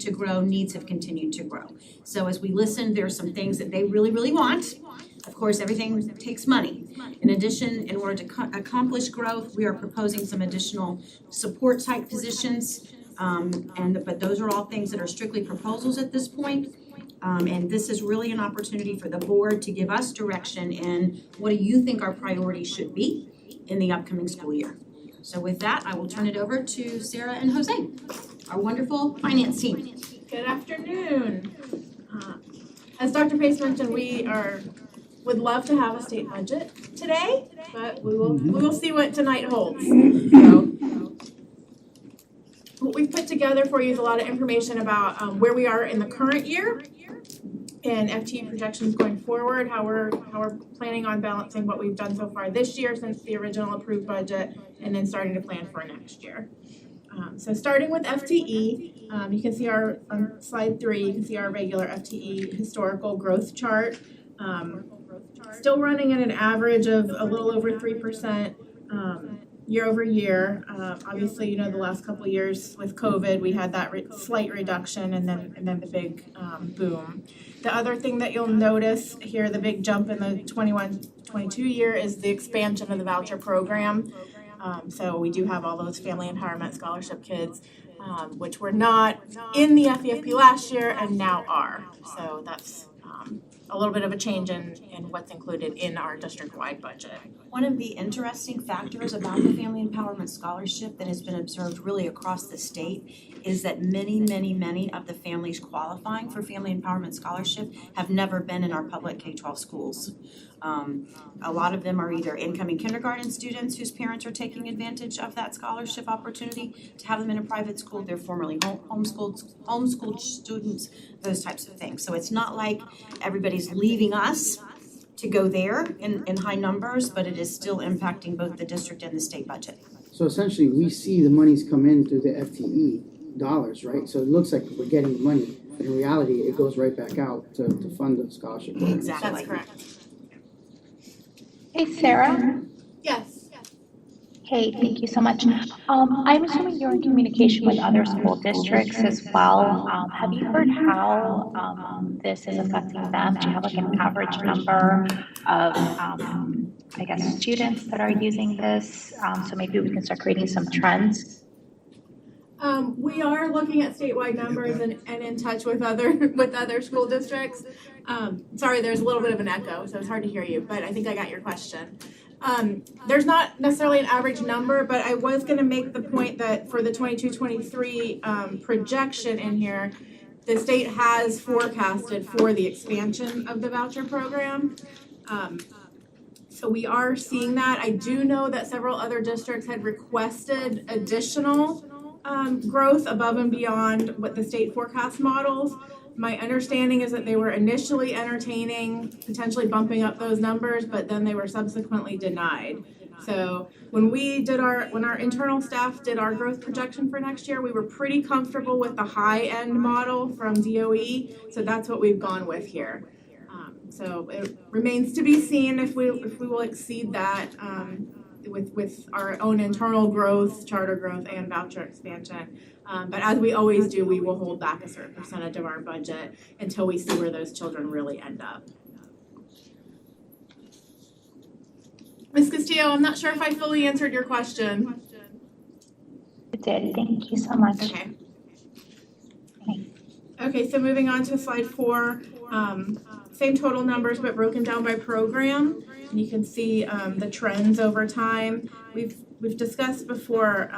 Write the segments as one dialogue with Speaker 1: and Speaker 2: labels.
Speaker 1: to grow, needs have continued to grow. So as we listen, there are some things that they really, really want. Of course, everything takes money. In addition, in order to accomplish growth, we are proposing some additional support type positions. But those are all things that are strictly proposals at this point. And this is really an opportunity for the board to give us direction in what do you think our priorities should be in the upcoming school year. So with that, I will turn it over to Sarah and Jose, our wonderful finance team.
Speaker 2: Good afternoon. As Dr. Pace mentioned, we would love to have a state budget today, but we will see what tonight holds. So, what we've put together for you is a lot of information about where we are in the current year and FTE projections going forward, how we're planning on balancing what we've done so far this year since the original approved budget, and then starting to plan for next year. So starting with FTE, you can see on slide 3, you can see our regular FTE historical growth chart. Still running at an average of a little over 3% year over year. Obviously, you know, the last couple of years with COVID, we had that slight reduction and then the big boom. The other thing that you'll notice here, the big jump in the 21-22 year is the expansion of the voucher program. So we do have all those family empowerment scholarship kids, which were not in the FEFP last year and now are. So that's a little bit of a change in what's included in our district-wide budget.
Speaker 1: One of the interesting factors about the Family Empowerment Scholarship that has been observed really across the state is that many of the families qualifying for Family Empowerment Scholarship have never been in our public K-12 schools. A lot of them are either incoming kindergarten students whose parents are taking advantage of that scholarship opportunity to have them in a private school. They're formerly homeschooled students, those types of things. So it's not like everybody's leaving us to go there in high numbers, but it is still impacting both the district and the state budget.
Speaker 3: So essentially, we see the monies come in through the FTE dollars, right? So it looks like we're getting the money, but in reality, it goes right back out to fund the scholarship program.
Speaker 1: Exactly.
Speaker 2: That's correct.
Speaker 4: Hey, Sarah.
Speaker 2: Yes.
Speaker 4: Hey, thank you so much. I'm assuming you're in communication with other school districts as well. Have you heard how this is affecting them? Do you have like an average number of, I guess, students that are using this? So maybe we can start creating some trends.
Speaker 2: We are looking at statewide numbers and in touch with other school districts. Sorry, there's a little bit of an echo, so it's hard to hear you, but I think I got your question. There's not necessarily an average number, but I was going to make the point that for the 22-23 projection in here, the state has forecasted for the expansion of the voucher program. So we are seeing that. I do know that several other districts had requested additional growth above and beyond what the state forecast models. My understanding is that they were initially entertaining potentially bumping up those numbers, but then they were subsequently denied. So when our internal staff did our growth projection for next year, we were pretty comfortable with the high end model from DOE. So that's what we've gone with here. So it remains to be seen if we will exceed that with our own internal growth, charter growth, and voucher expansion. But as we always do, we will hold back a certain percentage of our budget until we see where those children really end up. Ms. Castillo, I'm not sure if I fully answered your question.
Speaker 4: You did. Thank you so much.
Speaker 2: Okay. Okay, so moving on to slide 4, same total numbers but broken down by program. And you can see the trends over time. We've discussed before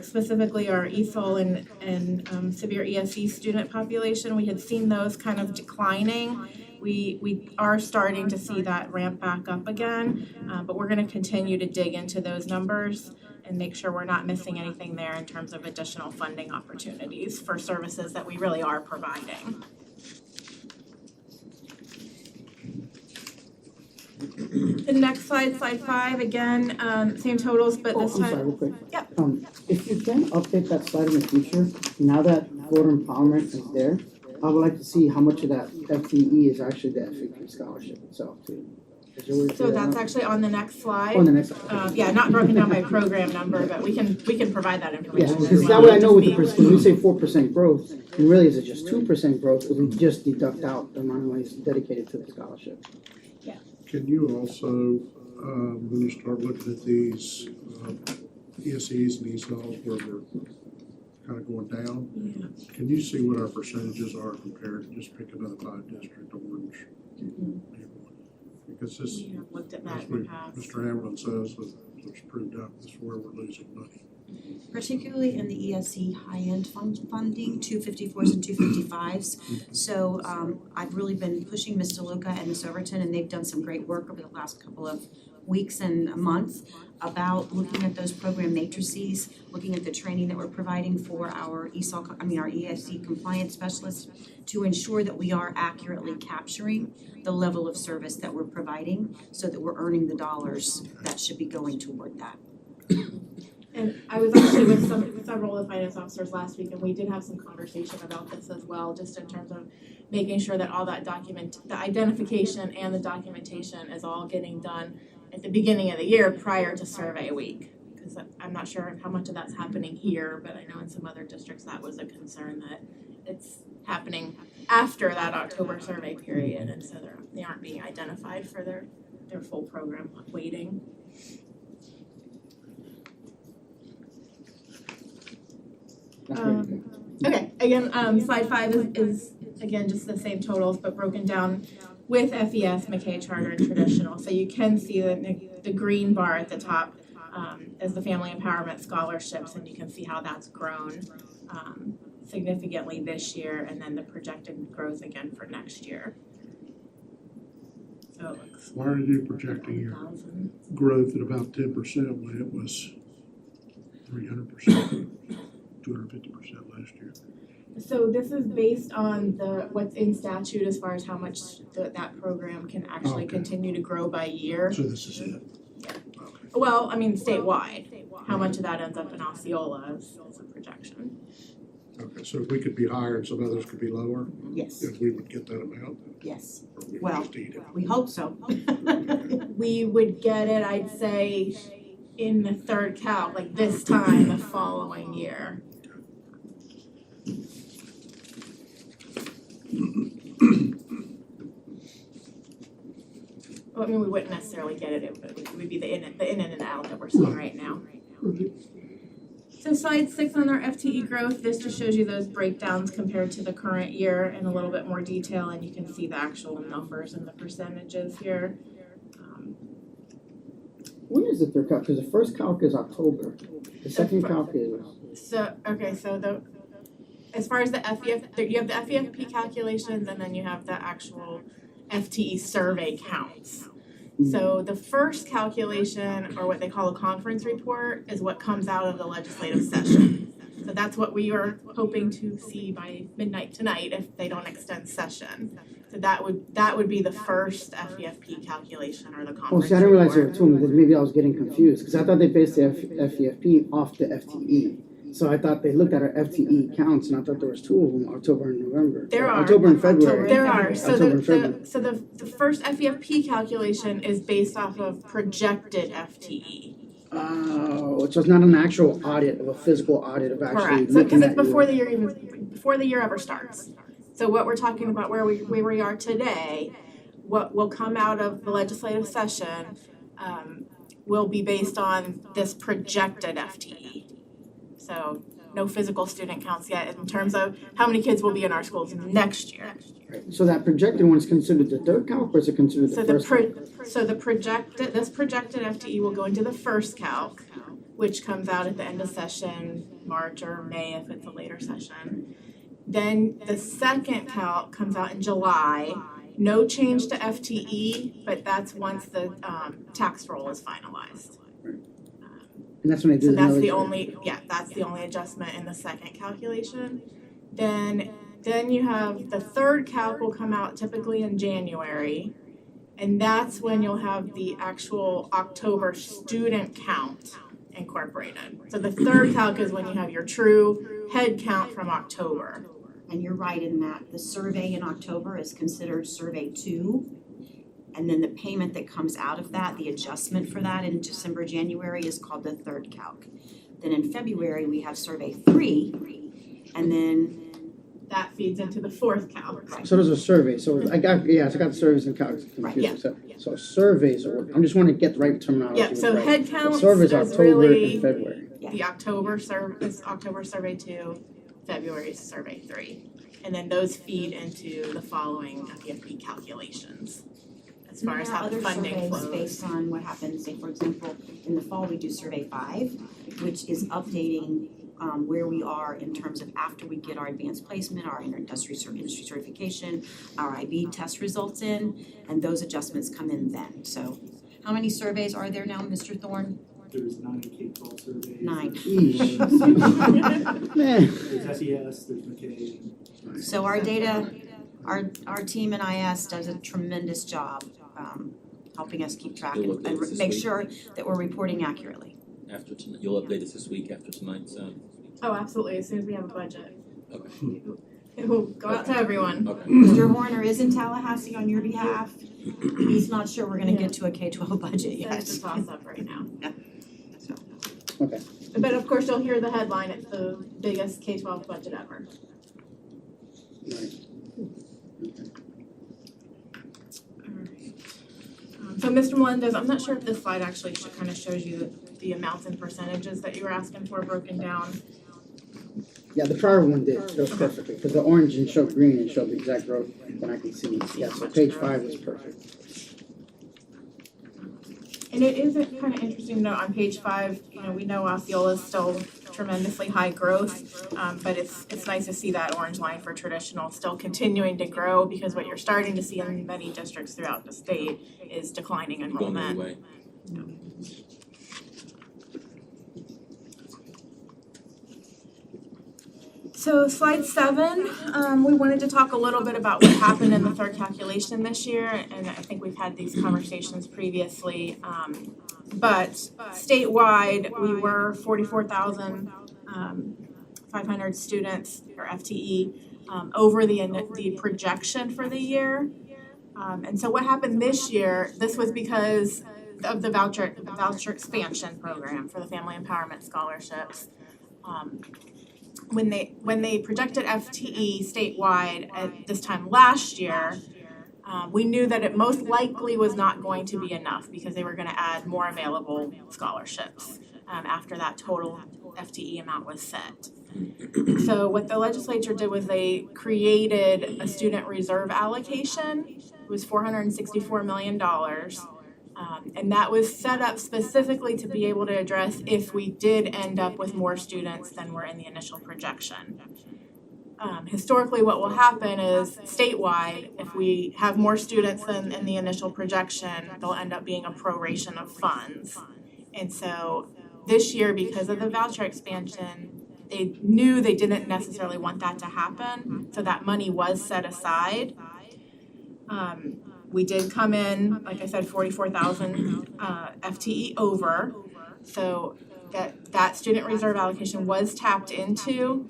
Speaker 2: specifically our ESOL and severe ESE student population. We had seen those kind of declining. We are starting to see that ramp back up again, but we're going to continue to dig into those numbers and make sure we're not missing anything there in terms of additional funding opportunities for services that we really are providing. The next slide, slide 5, again, same totals, but this time.
Speaker 3: I'm sorry, real quick.
Speaker 2: Yeah.
Speaker 3: If you can update that slide in the future, now that voter empowerment is there, I would like to see how much of that FTE is actually the FEP scholarship itself too. Is there a way to
Speaker 2: So
Speaker 3: do that?
Speaker 2: that's actually on the next slide.
Speaker 3: On the next slide.
Speaker 2: Yeah, not broken down by program number, but we can provide that
Speaker 3: Yeah,
Speaker 2: information as
Speaker 3: because
Speaker 2: well.
Speaker 3: that way I know with the,
Speaker 2: Just
Speaker 3: when we say 4% growth, and really is it just 2% growth, if we just deduct out the amount of money dedicated to the scholarship.
Speaker 5: Can you also, when you start looking at these ESEs and ESOLs where they're kind of going down, can you see what our percentages are compared to just pick another 5-district orange? Because this,
Speaker 2: we have looked at that
Speaker 5: as
Speaker 2: in the past.
Speaker 5: Mr. Hamlin says, that it's proved out, this is where we're losing money.
Speaker 1: Particularly in the ESE high-end funding, 254s and 255s. So I've really been pushing Ms. DeLuca and Ms. Overton, and they've done some great work over the last couple of weeks and months about looking at those program matrices, looking at the training that we're providing for our our ESE compliance specialists to ensure that we are accurately capturing the level of service that we're providing so that we're earning the dollars that should be going toward that.
Speaker 2: And I was actually with several of the finance officers last week, and we did have some conversation about this as well, just in terms of making sure that all that the identification and the documentation is all getting done at the beginning of the year prior to survey week. Because I'm not sure how much of that's happening here, but I know in some other districts that was a concern that it's happening after that October survey period, and so they aren't being identified for their full program weighting. Okay, again, slide 5 is again just the same totals but broken down with FES, McKay Charter, and traditional. So you can see the green bar at the top is the Family Empowerment Scholarships, and you can see how that's grown significantly this year, and then the projected growth again for next year. So it looks
Speaker 5: Why are you projecting your growth at about 10% when it was 300%, 250% last year?
Speaker 2: So this is based on what's in statute as far as how much that program can actually continue to grow by year.
Speaker 5: So this is it?
Speaker 2: Well, I mean statewide, how much of that ends up in Osceola is a projection.
Speaker 5: Okay, so if we could be higher and some others could be lower,
Speaker 1: Yes,
Speaker 5: if we would get that amount?
Speaker 1: yes.
Speaker 5: Or we would
Speaker 1: Well,
Speaker 5: just eat it?
Speaker 1: we hope so.
Speaker 2: We would get it, I'd say, in the third calc, like this time the following year. Well, I mean, we wouldn't necessarily get it, it would be the in and out that we're seeing right now. So slide 6 on our FTE growth, this just shows you those breakdowns compared to the current year in a little bit more detail, and you can see the actual numbers and the percentages here.
Speaker 3: When is the third calc? Because the first calc is October. The second calc is.
Speaker 2: So as far as the FEF, you have the FEFP calculations, and then you have the actual FTE survey counts. So the first calculation, or what they call a conference report, is what comes out of the legislative session. So that's what we are hoping to see by midnight tonight if they don't extend session. So that would be the first FEFP calculation, or the conference report.
Speaker 3: Oh, see, I didn't realize there were two, because maybe I was getting confused, because I thought they based the FEFP off the FTE. So I thought they looked at our FTE counts, and I thought there was two of them, October and November.
Speaker 2: There are.
Speaker 3: October and February.
Speaker 2: There are. So
Speaker 3: October and February.
Speaker 2: the first FEFP calculation is based off of projected FTE.
Speaker 3: Oh, so it's not an actual audit of a physical audit of actually
Speaker 2: Correct. So
Speaker 3: looking
Speaker 2: because
Speaker 3: at
Speaker 2: it's before the year ever starts. So what we're talking about where we are today, what will come out of the legislative session will be based on this projected FTE. So no physical student counts yet in terms of how many kids will be in our schools next year.
Speaker 3: So that projected one is considered the third calc, or is it considered the first calc?
Speaker 2: So this projected FTE will go into the first calc, which comes out at the end of session, March or May if it's a later session. Then the second calc comes out in July. No change to FTE, but that's once the tax roll is finalized.
Speaker 3: And that's when they do
Speaker 2: So
Speaker 3: the
Speaker 2: that's
Speaker 3: millage
Speaker 2: that's the only adjustment in the second calculation. Then you have the third calc will come out typically in January, and that's when you'll have the actual October student count incorporated. So the third calc is when you have your true head count from October.
Speaker 1: And you're right in that the survey in October is considered survey 2, And then the payment that comes out of that, the adjustment for that in December, January is called the third calc. Then in February, we have survey 3, and then
Speaker 2: That feeds into the fourth calc.
Speaker 3: So those are surveys, so I got the surveys and calcs confused. So surveys are, I'm just want to get the right terminology.
Speaker 2: Yep, so
Speaker 3: right.
Speaker 2: head
Speaker 3: So
Speaker 2: counts,
Speaker 3: surveys
Speaker 2: there's
Speaker 3: October
Speaker 2: really
Speaker 3: and February.
Speaker 2: the October survey 2, February's survey 3. And then those feed into the following FEFP calculations as far as how the funding
Speaker 1: other
Speaker 2: flows.
Speaker 1: surveys based on what happens, say for example, in the fall, we do survey 5, which is updating where we are in terms of after we get our advanced placement, our industry certification, our IB test results in, and those adjustments come in then. So how many surveys are there now, Mr. Thorne?
Speaker 6: There's 9 K-12 surveys.
Speaker 1: 9.
Speaker 3: Jeez. Man.
Speaker 6: There's SES, there's McKay.
Speaker 1: So our data, our team in IS does a tremendous job helping us keep track
Speaker 7: You'll
Speaker 1: and
Speaker 7: update us this
Speaker 1: make
Speaker 7: week?
Speaker 1: sure that we're reporting accurately.
Speaker 7: After tonight, you'll update us this week after tonight's,
Speaker 2: Oh, absolutely, as soon as we have a budget.
Speaker 7: okay,
Speaker 2: It will go out to everyone.
Speaker 7: okay.
Speaker 1: Mr. Horner is in Tallahassee on your behalf. He's not sure we're gonna get to a K-12 budget yet.
Speaker 2: That's a toss up right now.
Speaker 3: Okay.
Speaker 2: But of course, you'll hear the headline, it's the biggest K-12 budget ever.
Speaker 3: Right.
Speaker 2: So Mr. Melendez, I'm not sure if this slide actually kind of shows you the amounts and percentages that you were asking for broken down.
Speaker 3: Yeah, the prior one did, show perfectly, because the orange and showed green and showed the exact growth, and I can see, yeah, so page 5 was perfect.
Speaker 2: And it is kind of interesting to note on page 5, we know Osceola is still tremendously high growth, but it's nice to see that orange line for traditional still continuing to grow, because what you're starting to see in many districts throughout the state is declining
Speaker 7: Going the other
Speaker 2: enrollment.
Speaker 7: way.
Speaker 2: So slide 7, we wanted to talk a little bit about what happened in the third calculation this year, and I think we've had these conversations previously. But statewide, we were 44,500 students, or FTE, over the projection for the year. And so what happened this year, this was because of the voucher expansion program for the Family Empowerment Scholarships. When they projected FTE statewide at this time last year, we knew that it most likely was not going to be enough because they were going to add more available scholarships after that total FTE amount was set. So what the legislature did was they created a student reserve allocation. It was $464 million. And that was set up specifically to be able to address if we did end up with more students than were in the initial projection. Historically, what will happen is statewide, if we have more students than in the initial projection, there'll end up being a proration of funds. And so this year, because of the voucher expansion, they knew they didn't necessarily want that to happen, so that money was set aside. We did come in, like I said, 44,000 FTE over, so that student reserve allocation was tapped into,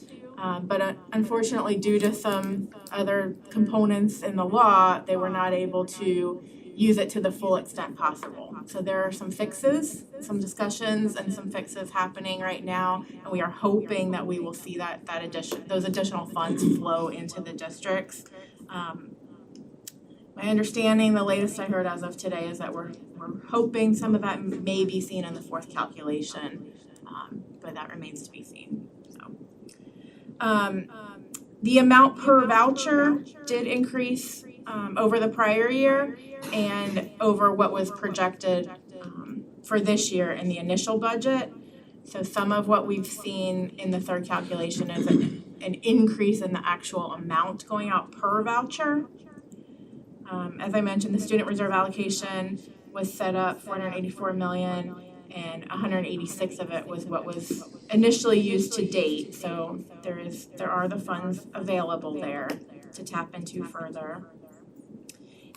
Speaker 2: but unfortunately, due to some other components in the law, they were not able to use it to the full extent possible. So there are some fixes, some discussions, and some fixes happening right now, and we are hoping that we will see those additional funds flow into the districts. My understanding, the latest I heard as of today, is that we're hoping some of that may be seen in the fourth calculation, but that remains to be seen. So, the amount per voucher did increase over the prior year and over what was projected for this year in the initial budget. So some of what we've seen in the third calculation is an increase in the actual amount going out per voucher. As I mentioned, the student reserve allocation was set up $484 million, and 186 of it was what was initially used to date. So there are the funds available there to tap into further.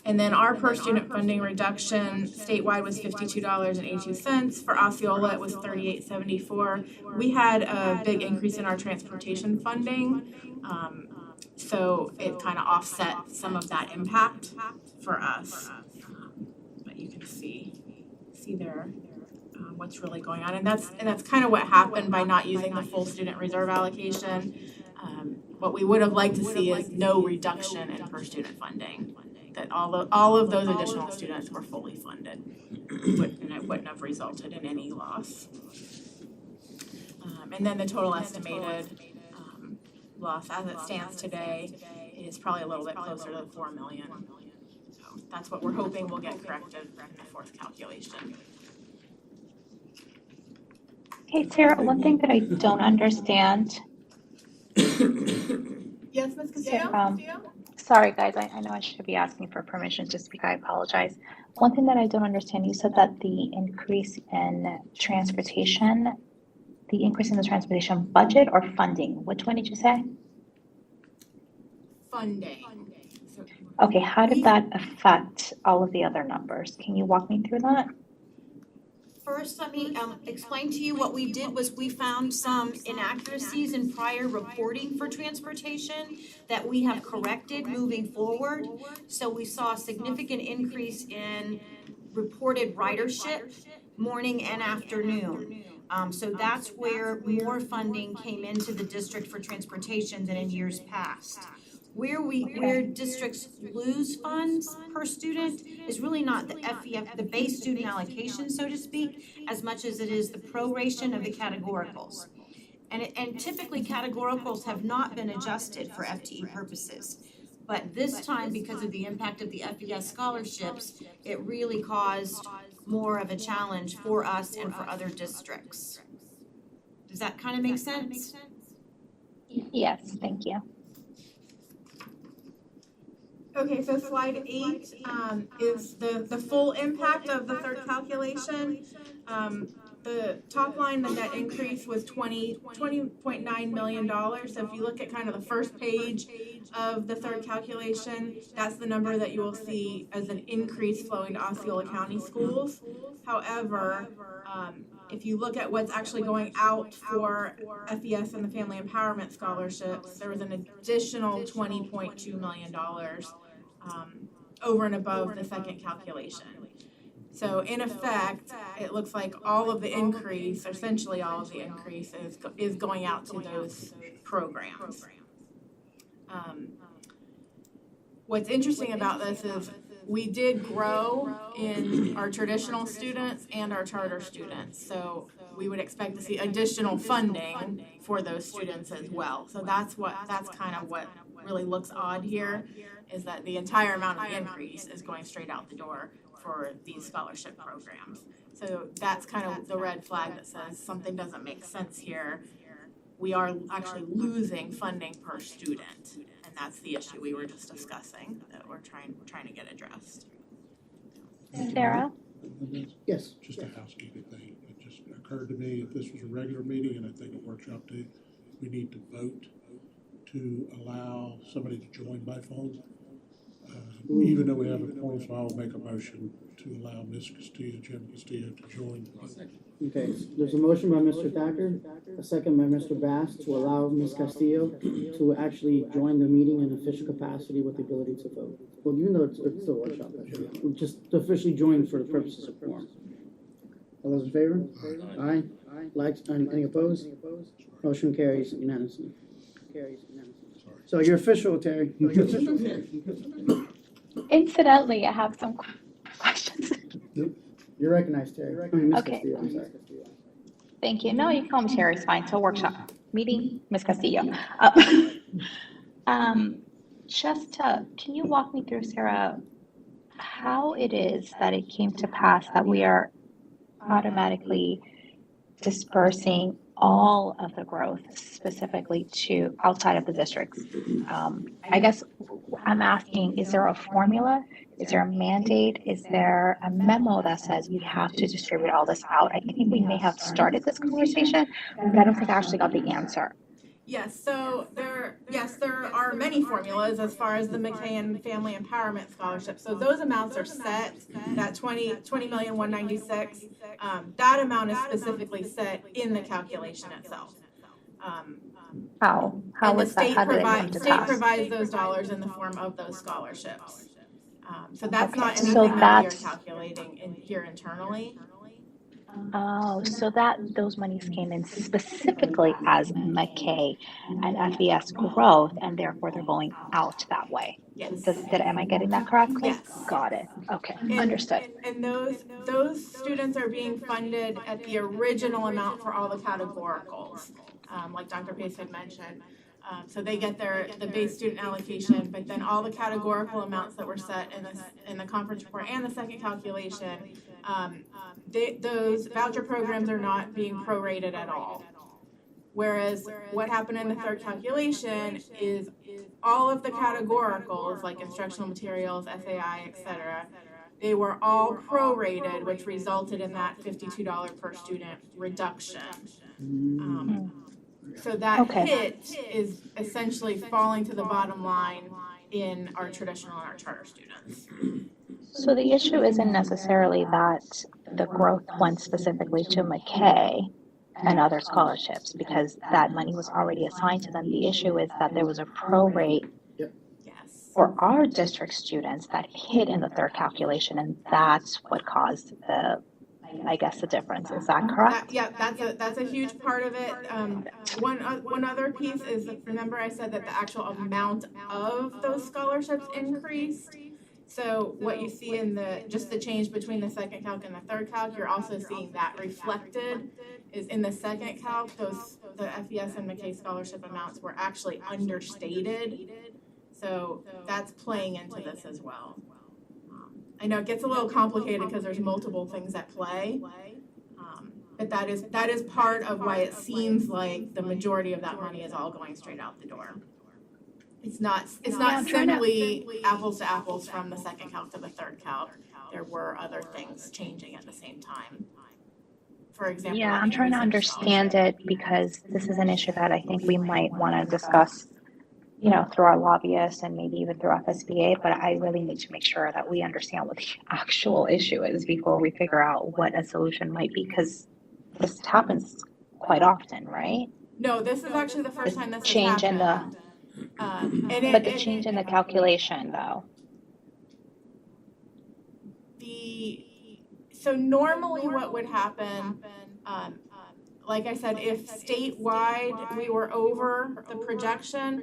Speaker 2: And then our per student funding reduction statewide was $52.82. For Osceola, it was $38.74. We had a big increase in our transportation funding. So it kind of offset some of that impact for us. see there what's really going on. And that's kind of what happened by not using the full student reserve allocation. What we would have liked to see is no reduction in per student funding, that all of those additional students were fully funded, and it wouldn't have resulted in any loss. And then the total estimated loss as it stands today is probably a little bit closer to 4 million. So that's what we're hoping will get corrected in the fourth calculation.
Speaker 4: Hey, Sarah, one thing that I don't understand.
Speaker 2: Yes, Ms. Castillo?
Speaker 4: Sorry, guys, I know I should be asking for permission to speak. I apologize. One thing that I don't understand, you said that the increase in the transportation budget or funding, which one did you say?
Speaker 2: Funding.
Speaker 4: Okay, how did that affect all of the other numbers? Can you walk me through that?
Speaker 1: First, let me explain to you what we did was we found some inaccuracies in prior reporting for transportation that we have corrected moving forward. So we saw a significant increase in reported ridership morning and afternoon. So that's where more funding came into the district for transportation than in years past. Where districts lose funds per student is really not the FEF, the base student allocation, so to speak, as much as it is the proration of the categoricals. And typically categoricals have not been adjusted for FTE purposes. But this time, because of the impact of the FES scholarships, it really caused more of a challenge for us and for other districts. Does that kind of make sense?
Speaker 4: Yes, thank you.
Speaker 2: Okay, so slide 8 is the full impact of the third calculation. The top line, the net increase was $20.9 million. So if you look at kind of the first page of the third calculation, that's the number that you will see as an increase flowing to Osceola County schools. However, if you look at what's actually going out for FES and the Family Empowerment Scholarships, there was an additional $20.2 million over and above the second calculation. So in effect, it looks like all of the increase, or essentially all of the increase, is going out to those programs. What's interesting about this is we did grow in our traditional students and our charter students. So we would expect to see additional funding for those students as well. So that's kind of what really looks odd here, is that the entire amount of the increase is going straight out the door for these scholarship programs. So that's kind of the red flag that says something doesn't make sense here. We are actually losing funding per student, and that's the issue we were just discussing that we're trying to get addressed.
Speaker 4: Sarah?
Speaker 5: Yes. Just a housekeeping thing. It just occurred to me, if this was a regular meeting, and I think a workshop too, we need to vote to allow somebody to join by phone. Even though we have a quorum, so I'll make a motion to allow Ms. Castillo, Jim Castillo, to join.
Speaker 3: Okay, there's a motion by Mr. Thacker, a second by Mr. Bass to allow Ms. Castillo to actually join the meeting in official capacity with the ability to vote. Well, even though it's still a workshop, we'll just officially join for the purposes of quorum. All those in favor? Aye. Likes, any opposed? Motion carries unanimously. So you're official, Terry.
Speaker 4: Incidentally, I have some questions.
Speaker 3: You're recognized, Terry. I mean, Ms.
Speaker 4: Okay.
Speaker 3: Castillo, I'm sorry.
Speaker 4: Thank you. No, you can call me Terry, it's fine. So workshop, meeting, Ms. Castillo. Can you walk me through, Sarah, how it is that it came to pass that we are automatically dispersing all of the growth specifically to outside of the districts? I guess I'm asking, is there a formula? Is there a mandate? Is there a memo that says we have to distribute all this out? I think we may have started this conversation, but I don't think I actually got the answer.
Speaker 2: Yes, so there are many formulas as far as the McKay Family Empowerment Scholarship. So those amounts are set, that 20,196,000, that amount is specifically set in the calculation itself.
Speaker 4: How
Speaker 2: and
Speaker 4: was that? How did it come to
Speaker 2: state
Speaker 4: pass?
Speaker 2: provides those dollars in the form of those scholarships. So that's
Speaker 4: Okay,
Speaker 2: not
Speaker 4: so
Speaker 2: anything that we are
Speaker 4: that's-
Speaker 2: calculating in here internally.
Speaker 4: Oh, so that those monies came in specifically as McKay and FES growth, and therefore they're going out that way.
Speaker 2: Yes.
Speaker 4: Am I getting that correctly?
Speaker 2: Yes.
Speaker 4: Got it. Okay,
Speaker 2: And-
Speaker 4: understood.
Speaker 2: And those students are being funded at the original amount for all the categoricals, like Dr. Pace had mentioned. So they get the base student allocation, but then all the categorical amounts that were set in the conference report and the second calculation, those voucher programs are not being prorated at all. Whereas what happened in the third calculation is all of the categoricals, like instructional materials, SAI, etc., they were all prorated, which resulted in that $52 per student reduction. So that
Speaker 4: Okay.
Speaker 2: hit is essentially falling to the bottom line in our traditional and our charter students.
Speaker 4: So the issue isn't necessarily that the growth went specifically to McKay and other scholarships because that money was already assigned to them. The issue is that there was a prorate
Speaker 2: Yes.
Speaker 4: for our district students that hit in the third calculation, and that's what caused the difference. Is that correct?
Speaker 2: That's a huge part of it. One other piece is, remember I said that the actual amount of those scholarships increased? So what you see in just the change between the second calc and the third calc, you're also seeing that reflected is in the second calc, the FES and McKay scholarship amounts were actually understated. So that's playing into this as well. I know it gets a little complicated because there's multiple things at play, but that is part of why it seems like the majority of that money is all going straight out the door. It's not simply apples to apples from the second calc to the third calc. There were other things changing at the same time. For example,
Speaker 4: Yeah, I'm trying to understand it because this is an issue that I think we might want to discuss, through our lobbyists and maybe even through FSBA, but I really need to make sure that we understand what the actual issue is before we figure out what a solution might be, because this happens quite often, right?
Speaker 2: No, this is actually the first time this has
Speaker 4: Change in
Speaker 2: happened.
Speaker 4: But the change in the calculation, though.
Speaker 2: So normally what would happen, like I said, if statewide we were over the projection,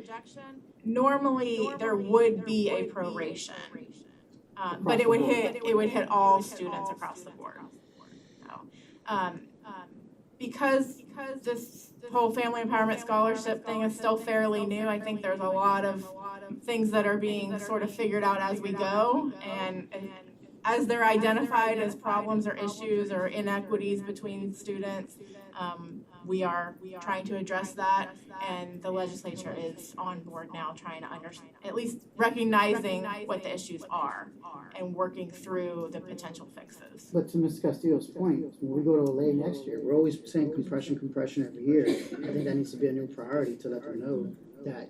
Speaker 2: normally there would be a proration. But it would hit all students across the board. Because this whole family empowerment scholarship thing is still fairly new, I think there's a lot of things that are being sort of figured out as we go, and as they're identified as problems or issues or inequities between students, we are trying to address that, and the legislature is on board now trying to understand, at least recognizing what the issues are and working through the potential fixes.
Speaker 3: But to Ms. Castillo's point, when we go to LA next year, we're always saying compression every year. I think that needs to be a new priority to let them know that,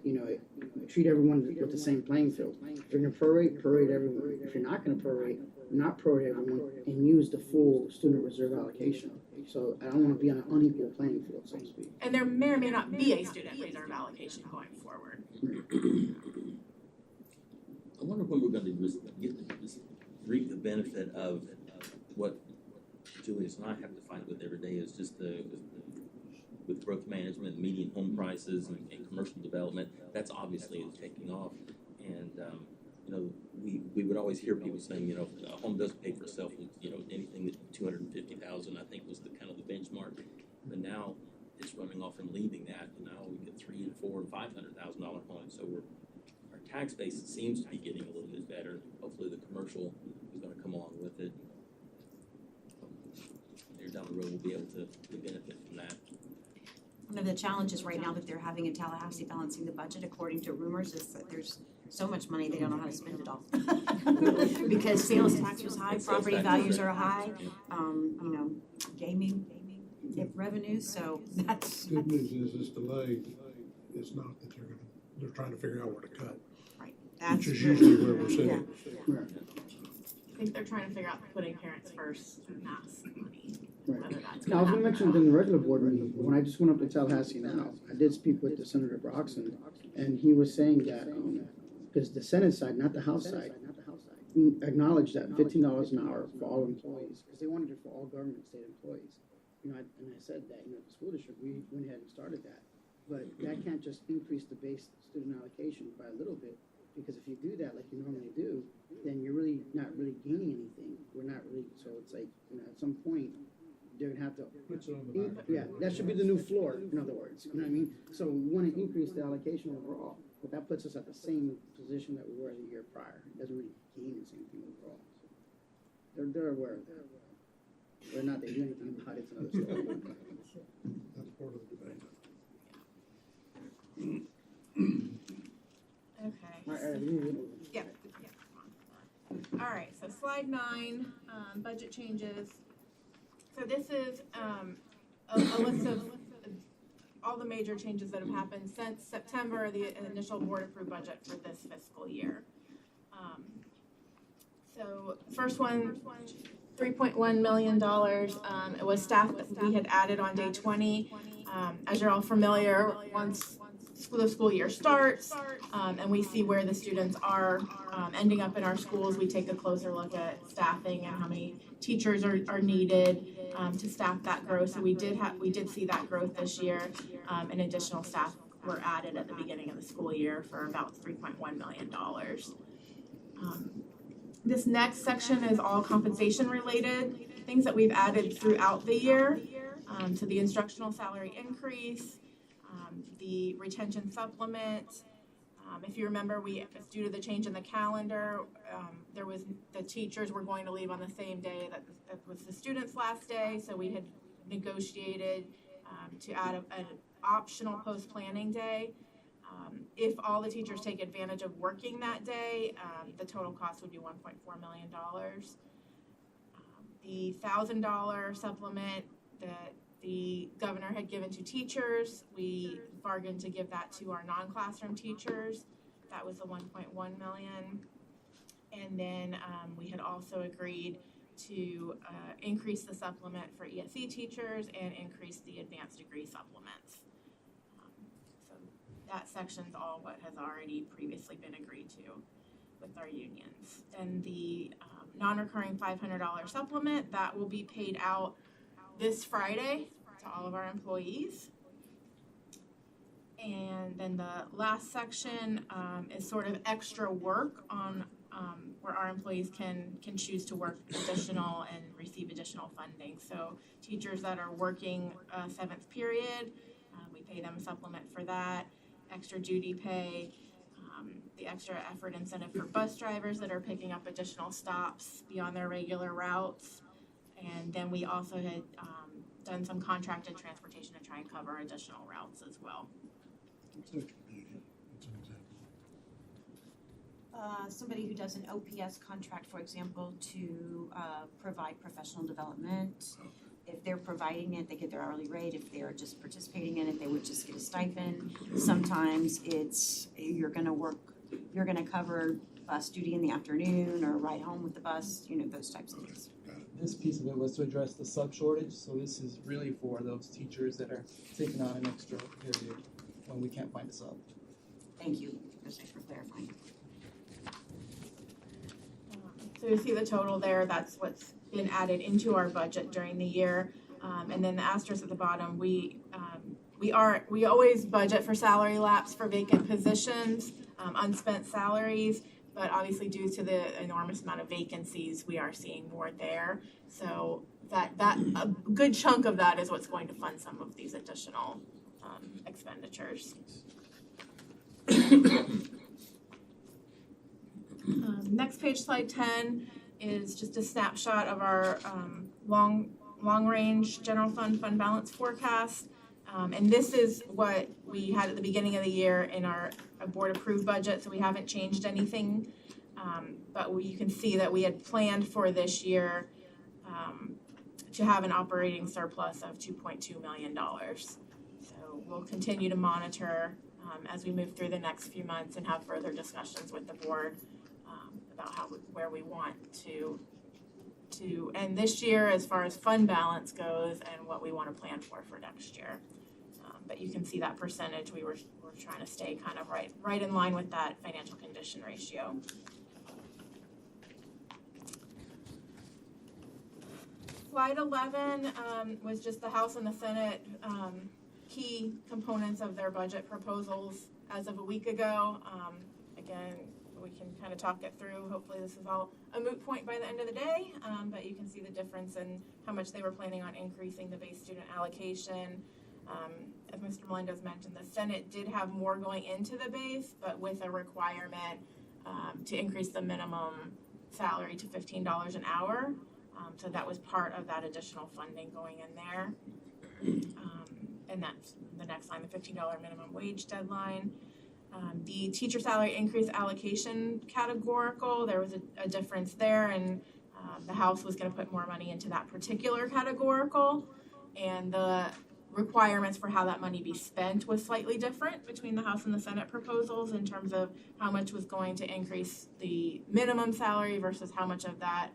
Speaker 3: treat everyone with the same playing field. If you're gonna prorate everyone. If you're not gonna not prorate everyone and use the full student reserve allocation. So I don't wanna be on an unequal playing field, so to speak.
Speaker 2: And there may or may not be a student reserve allocation going forward.
Speaker 7: I wonder when we're gonna reap the benefit of what Julius and I have to fight with every day is just with growth management, median home prices, and commercial development. That's obviously is taking off, and we would always hear people saying, a home doesn't pay for itself. Anything that 250,000, I think, was the kind of the benchmark. But now it's running off and leaving that, and now we get $300,000 and $400,000 and $500,000 homes. So our tax base seems to be getting a little bit better. Hopefully, the commercial is going to come along with it. Later down the road, we'll be able to benefit from that.
Speaker 1: One of the challenges right now that they're having in Tallahassee balancing the budget, according to rumors, is that there's so much money they don't know how to spend it all. Because sales tax was high, property values are high, gaming revenues, so that's.
Speaker 5: Good news is this delay is not that they're trying to figure out where to cut,
Speaker 1: Right.
Speaker 5: which is usually where we're sitting.
Speaker 3: Right.
Speaker 2: I think they're trying to figure out putting parents first, and that's money.
Speaker 3: Right. Now, I was gonna mention within the regular board meeting, when I just went up to Tallahassee now, I did speak with the Senator Broxson, and he was saying that, because the Senate side, not the House side, acknowledged that $15 an hour for all employees, because they wanted it for all government state employees. You know, and I said that, the school district, we went ahead and started that. But that can't just increase the base student allocation by a little bit, because if you do that like you normally do, then you're really not really gaining anything. We're not really, so it's like, at some point, they're gonna have to.
Speaker 5: Puts it on the back.
Speaker 3: Yeah, that should be the new floor, in other words, you know what I mean? So we wanna increase the allocation overall, but that puts us at the same position that we were the year prior. It doesn't really gain us anything overall. They're aware of that. Whether or not they do anything about it's another story.
Speaker 5: That's part of the debate.
Speaker 2: Okay.
Speaker 3: All right, we need to move.
Speaker 2: Yeah. All right, so slide 9, budget changes. So this is a list of all the major changes that have happened since September, the initial board-approved budget for this fiscal year. So first one, $3.1 million. It was staff that we had added on day 20. As you're all familiar, once the school year starts and we see where the students are ending up in our schools, we take a closer look at staffing and how many teachers are needed to staff that growth. So we did see that growth this year, and additional staff were added at the beginning of the school year for about $3.1 million. This next section is all compensation related, things that we've added throughout the year. So the instructional salary increase, the retention supplement. If you remember, due to the change in the calendar, the teachers were going to leave on the same day that was the students' last day, so we had negotiated to add an optional post-planning day. If all the teachers take advantage of working that day, the total cost would be $1.4 million. The $1,000 supplement that the governor had given to teachers, we bargained to give that to our non-classroom teachers. That was the $1.1 million. And then we had also agreed to increase the supplement for ESE teachers and increase the advanced degree supplements. So that section's all what has already previously been agreed to with our unions. Then the non-recurring $500 supplement, that will be paid out this Friday to all of our employees. And then the last section is sort of extra work on where our employees can choose to work additional and receive additional funding. So teachers that are working 7th period, we pay them a supplement for that, extra duty pay, the extra effort incentive for bus drivers that are picking up additional stops beyond their regular routes. And then we also had done some contracted transportation to try and cover additional routes as well.
Speaker 5: What's extra duty? What's an example?
Speaker 1: Somebody who does an OPS contract, for example, to provide professional development. If they're providing it, they get their hourly rate. If they're just participating in it, they would just get a stipend. Sometimes it's you're gonna cover bus duty in the afternoon or ride home with the bus, those types of things.
Speaker 8: This piece of it was to address the sub shortage, so this is really for those teachers that are taking on an extra period when we can't find a sub.
Speaker 1: Thank you, Christy, for clarifying.
Speaker 2: So you see the total there, that's what's been added into our budget during the year. And then the asterisk at the bottom, we always budget for salary lapse for vacant positions, unspent salaries, but obviously due to the enormous amount of vacancies, we are seeing more there. So that a good chunk of that is what's going to fund some of these additional expenditures. Next page, slide 10, is just a snapshot of our long-range general fund balance forecast. And this is what we had at the beginning of the year in our board-approved budget, so we haven't changed anything. But you can see that we had planned for this year to have an operating surplus of $2.2 million. So we'll continue to monitor as we move through the next few months and have further discussions with the board about where we want to end this year as far as fund balance goes and what we want to plan for next year. But you can see that percentage, we're trying to stay kind of right in line with that financial condition ratio. slide 11 was just the House and the Senate key components of their budget proposals as of a week ago. Again, we can kind of talk it through. Hopefully this is all a moot point by the end of the day, but you can see the difference in how much they were planning on increasing the base student allocation. As Mr. Melendez mentioned, the Senate did have more going into the base, but with a requirement to increase the minimum salary to $15 an hour. So that was part of that additional funding going in there. And that's the next line, the $15 minimum wage deadline. The teacher salary increase allocation categorical, there was a difference there, and the House was going to put more money into that particular categorical, and the requirements for how that money be spent was slightly different between the House and the Senate proposals in terms of how much was going to increase the minimum salary versus how much of that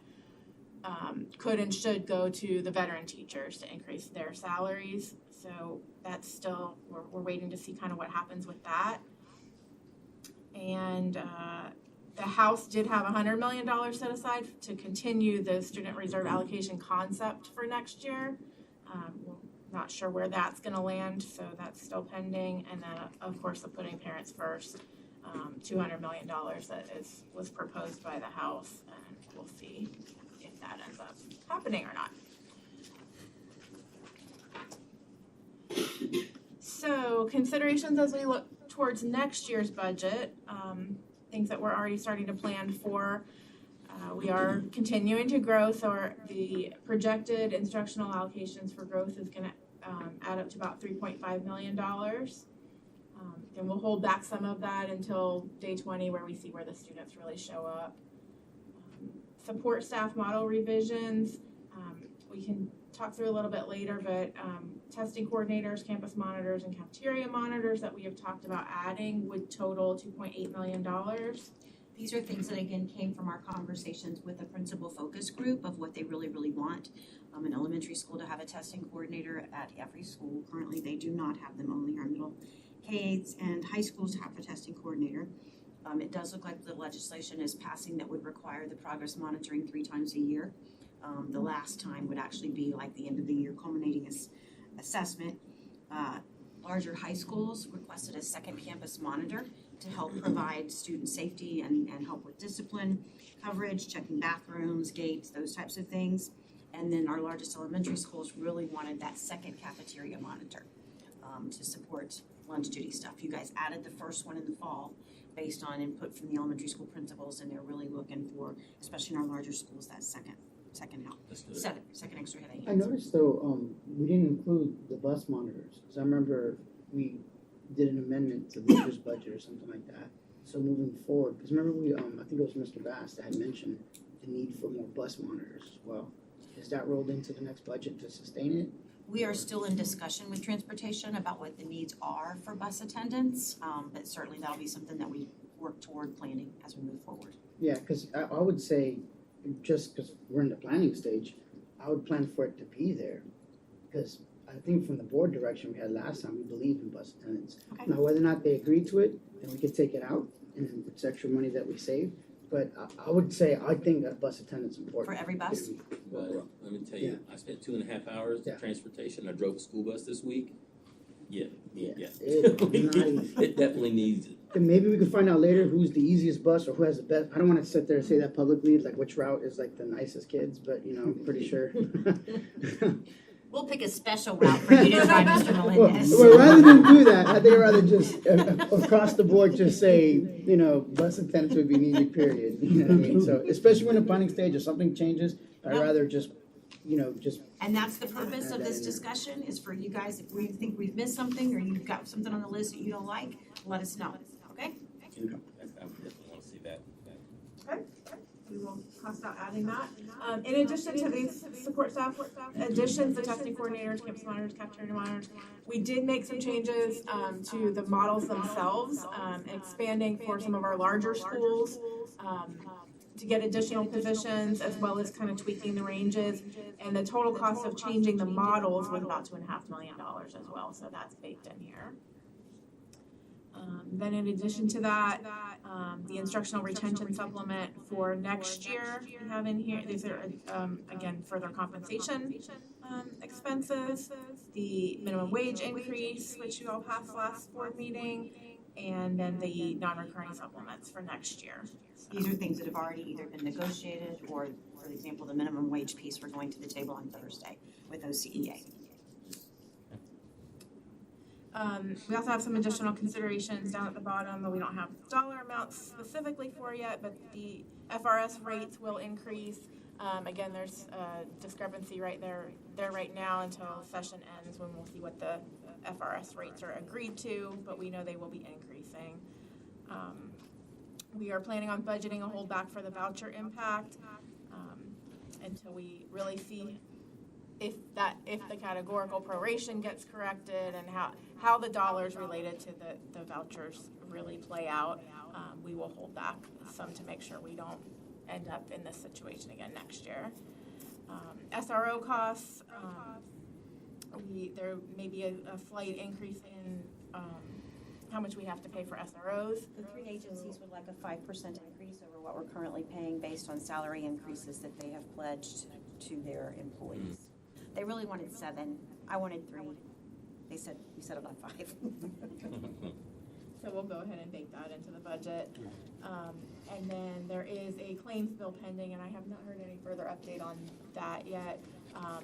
Speaker 2: could and should go to the veteran teachers to increase their salaries. So that's still, we're waiting to see kind of what happens with that. And the House did have $100 million set aside to continue the student reserve allocation concept for next year. We're not sure where that's going to land, so that's still pending. And then, of course, the Putting Parents First, $200 million that was proposed by the House, and we'll see if that ends up happening or not. So considerations as we look towards next year's budget, things that we're already starting to plan for. We are continuing to grow, so the projected instructional allocations for growth is going to add up to about $3.5 million. And we'll hold back some of that until day 20 where we see where the students really show up. Support staff model revisions, we can talk through a little bit later, but testing coordinators, campus monitors, and cafeteria monitors that we have talked about adding would total $2.8 million.
Speaker 1: These are things that again came from our conversations with the principal focus group of what they really, really want. An elementary school to have a testing coordinator at every school. Currently they do not have them, only our middle K-8s and high schools have a testing coordinator. It does look like the legislation is passing that would require the progress monitoring 3 times a year. The last time would actually be like the end of the year culminating assessment. Larger high schools requested a second campus monitor to help provide student safety and help with discipline, coverage, checking bathrooms, gates, those types of things. And then our largest elementary schools really wanted that second cafeteria monitor to support lunch duty stuff. You guys added the first one in the fall based on input from the elementary school principals, and they're really looking for, especially in our larger schools, that second help. Second extra head of hands.
Speaker 3: I noticed though, we didn't include the bus monitors, because I remember we did an amendment to the year's budget or something like that. So moving forward, because remember we, I think it was Mr. Bass that had mentioned the need for more bus monitors as well. Is that rolled into the next budget to sustain it?
Speaker 1: We are still in discussion with transportation about what the needs are for bus attendants, but certainly that'll be something that we work toward planning as we move forward.
Speaker 3: Yeah, because I would say, just because we're in the planning stage, I would plan for it to be there. Because I think from the board direction we had last time, we believe in bus attendants.
Speaker 1: Okay.
Speaker 3: Now, whether or not they agree to it, then we could take it out, and it's extra money that we save. But I would say, I think that bus attendant's important.
Speaker 1: For every bus?
Speaker 7: Well, let me tell you, I spent 2.5 hours in transportation. I drove a school bus this week. Yeah. It definitely needs it.
Speaker 3: And maybe we could find out later who's the easiest bus or who has the best. I don't want to sit there and say that publicly, like which route is like the nicest kids, but you know, I'm pretty sure.
Speaker 1: We'll pick a special route for you to try, Mr. Melendez.
Speaker 3: Well, rather than do that, I think I'd rather just across the board just say, you know, bus attendants would be needed, period. You know what I mean? So especially when the planning stage or something changes, I'd rather just, you know, just.
Speaker 1: And that's the purpose of this discussion, is for you guys, if we think we've missed something or you've got something on the list that you don't like, let us know, okay?
Speaker 7: I definitely want to see that.
Speaker 2: Okay. We will cost out adding that. In addition to these support staff additions, the testing coordinators, campus monitors, cafeteria monitors, we did make some changes to the models themselves, expanding for some of our larger schools to get additional positions, as well as kind of tweaking the ranges. And the total cost of changing the models was about $2.5 million as well, so that's baked in here. Then in addition to that, the instructional retention supplement for next year, we have in here, these are, again, further compensation, expenses, the minimum wage increase, which you all passed last board meeting, and then the non-recurring supplements for next year.
Speaker 1: These are things that have already either been negotiated or, for example, the minimum wage piece we're going to the table on Thursday with OCEA.
Speaker 2: We also have some additional considerations down at the bottom, but we don't have dollar amounts specifically for yet, but the FRS rates will increase. Again, there's a discrepancy right there right now until session ends when we'll see what the FRS rates are agreed to, but we know they will be increasing. We are planning on budgeting a holdback for the voucher impact until we really see if the categorical proration gets corrected and how the dollars related to the vouchers really play out. We will hold back some to make sure we don't end up in this situation again next year. SRO costs, there may be a slight increase in how much we have to pay for SROs.
Speaker 1: The three agencies would like a 5% increase over what we're currently paying based on salary increases that they have pledged to their employees. They really wanted 7. I wanted 3. They said, we settled on 5.
Speaker 2: So we'll go ahead and bake that into the budget. And then there is a claims bill pending, and I have not heard any further update on that yet.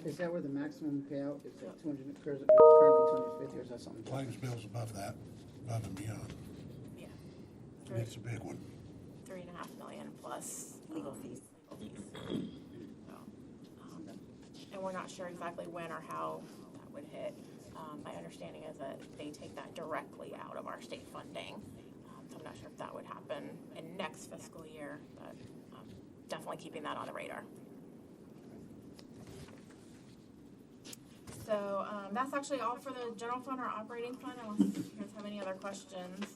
Speaker 3: Is that where the maximum payout is at 200, currently 250, or is that something?
Speaker 5: Claims bill's above that, above and beyond.
Speaker 2: Yeah.
Speaker 5: And it's a big one.
Speaker 2: $3.5 million plus
Speaker 1: Legal fees.
Speaker 2: So, and we're not sure exactly when or how that would hit. My understanding is that they take that directly out of our state funding. So I'm not sure if that would happen in next fiscal year, but definitely keeping that on the radar. So that's actually all for the general fund or operating fund, unless you guys have any other questions.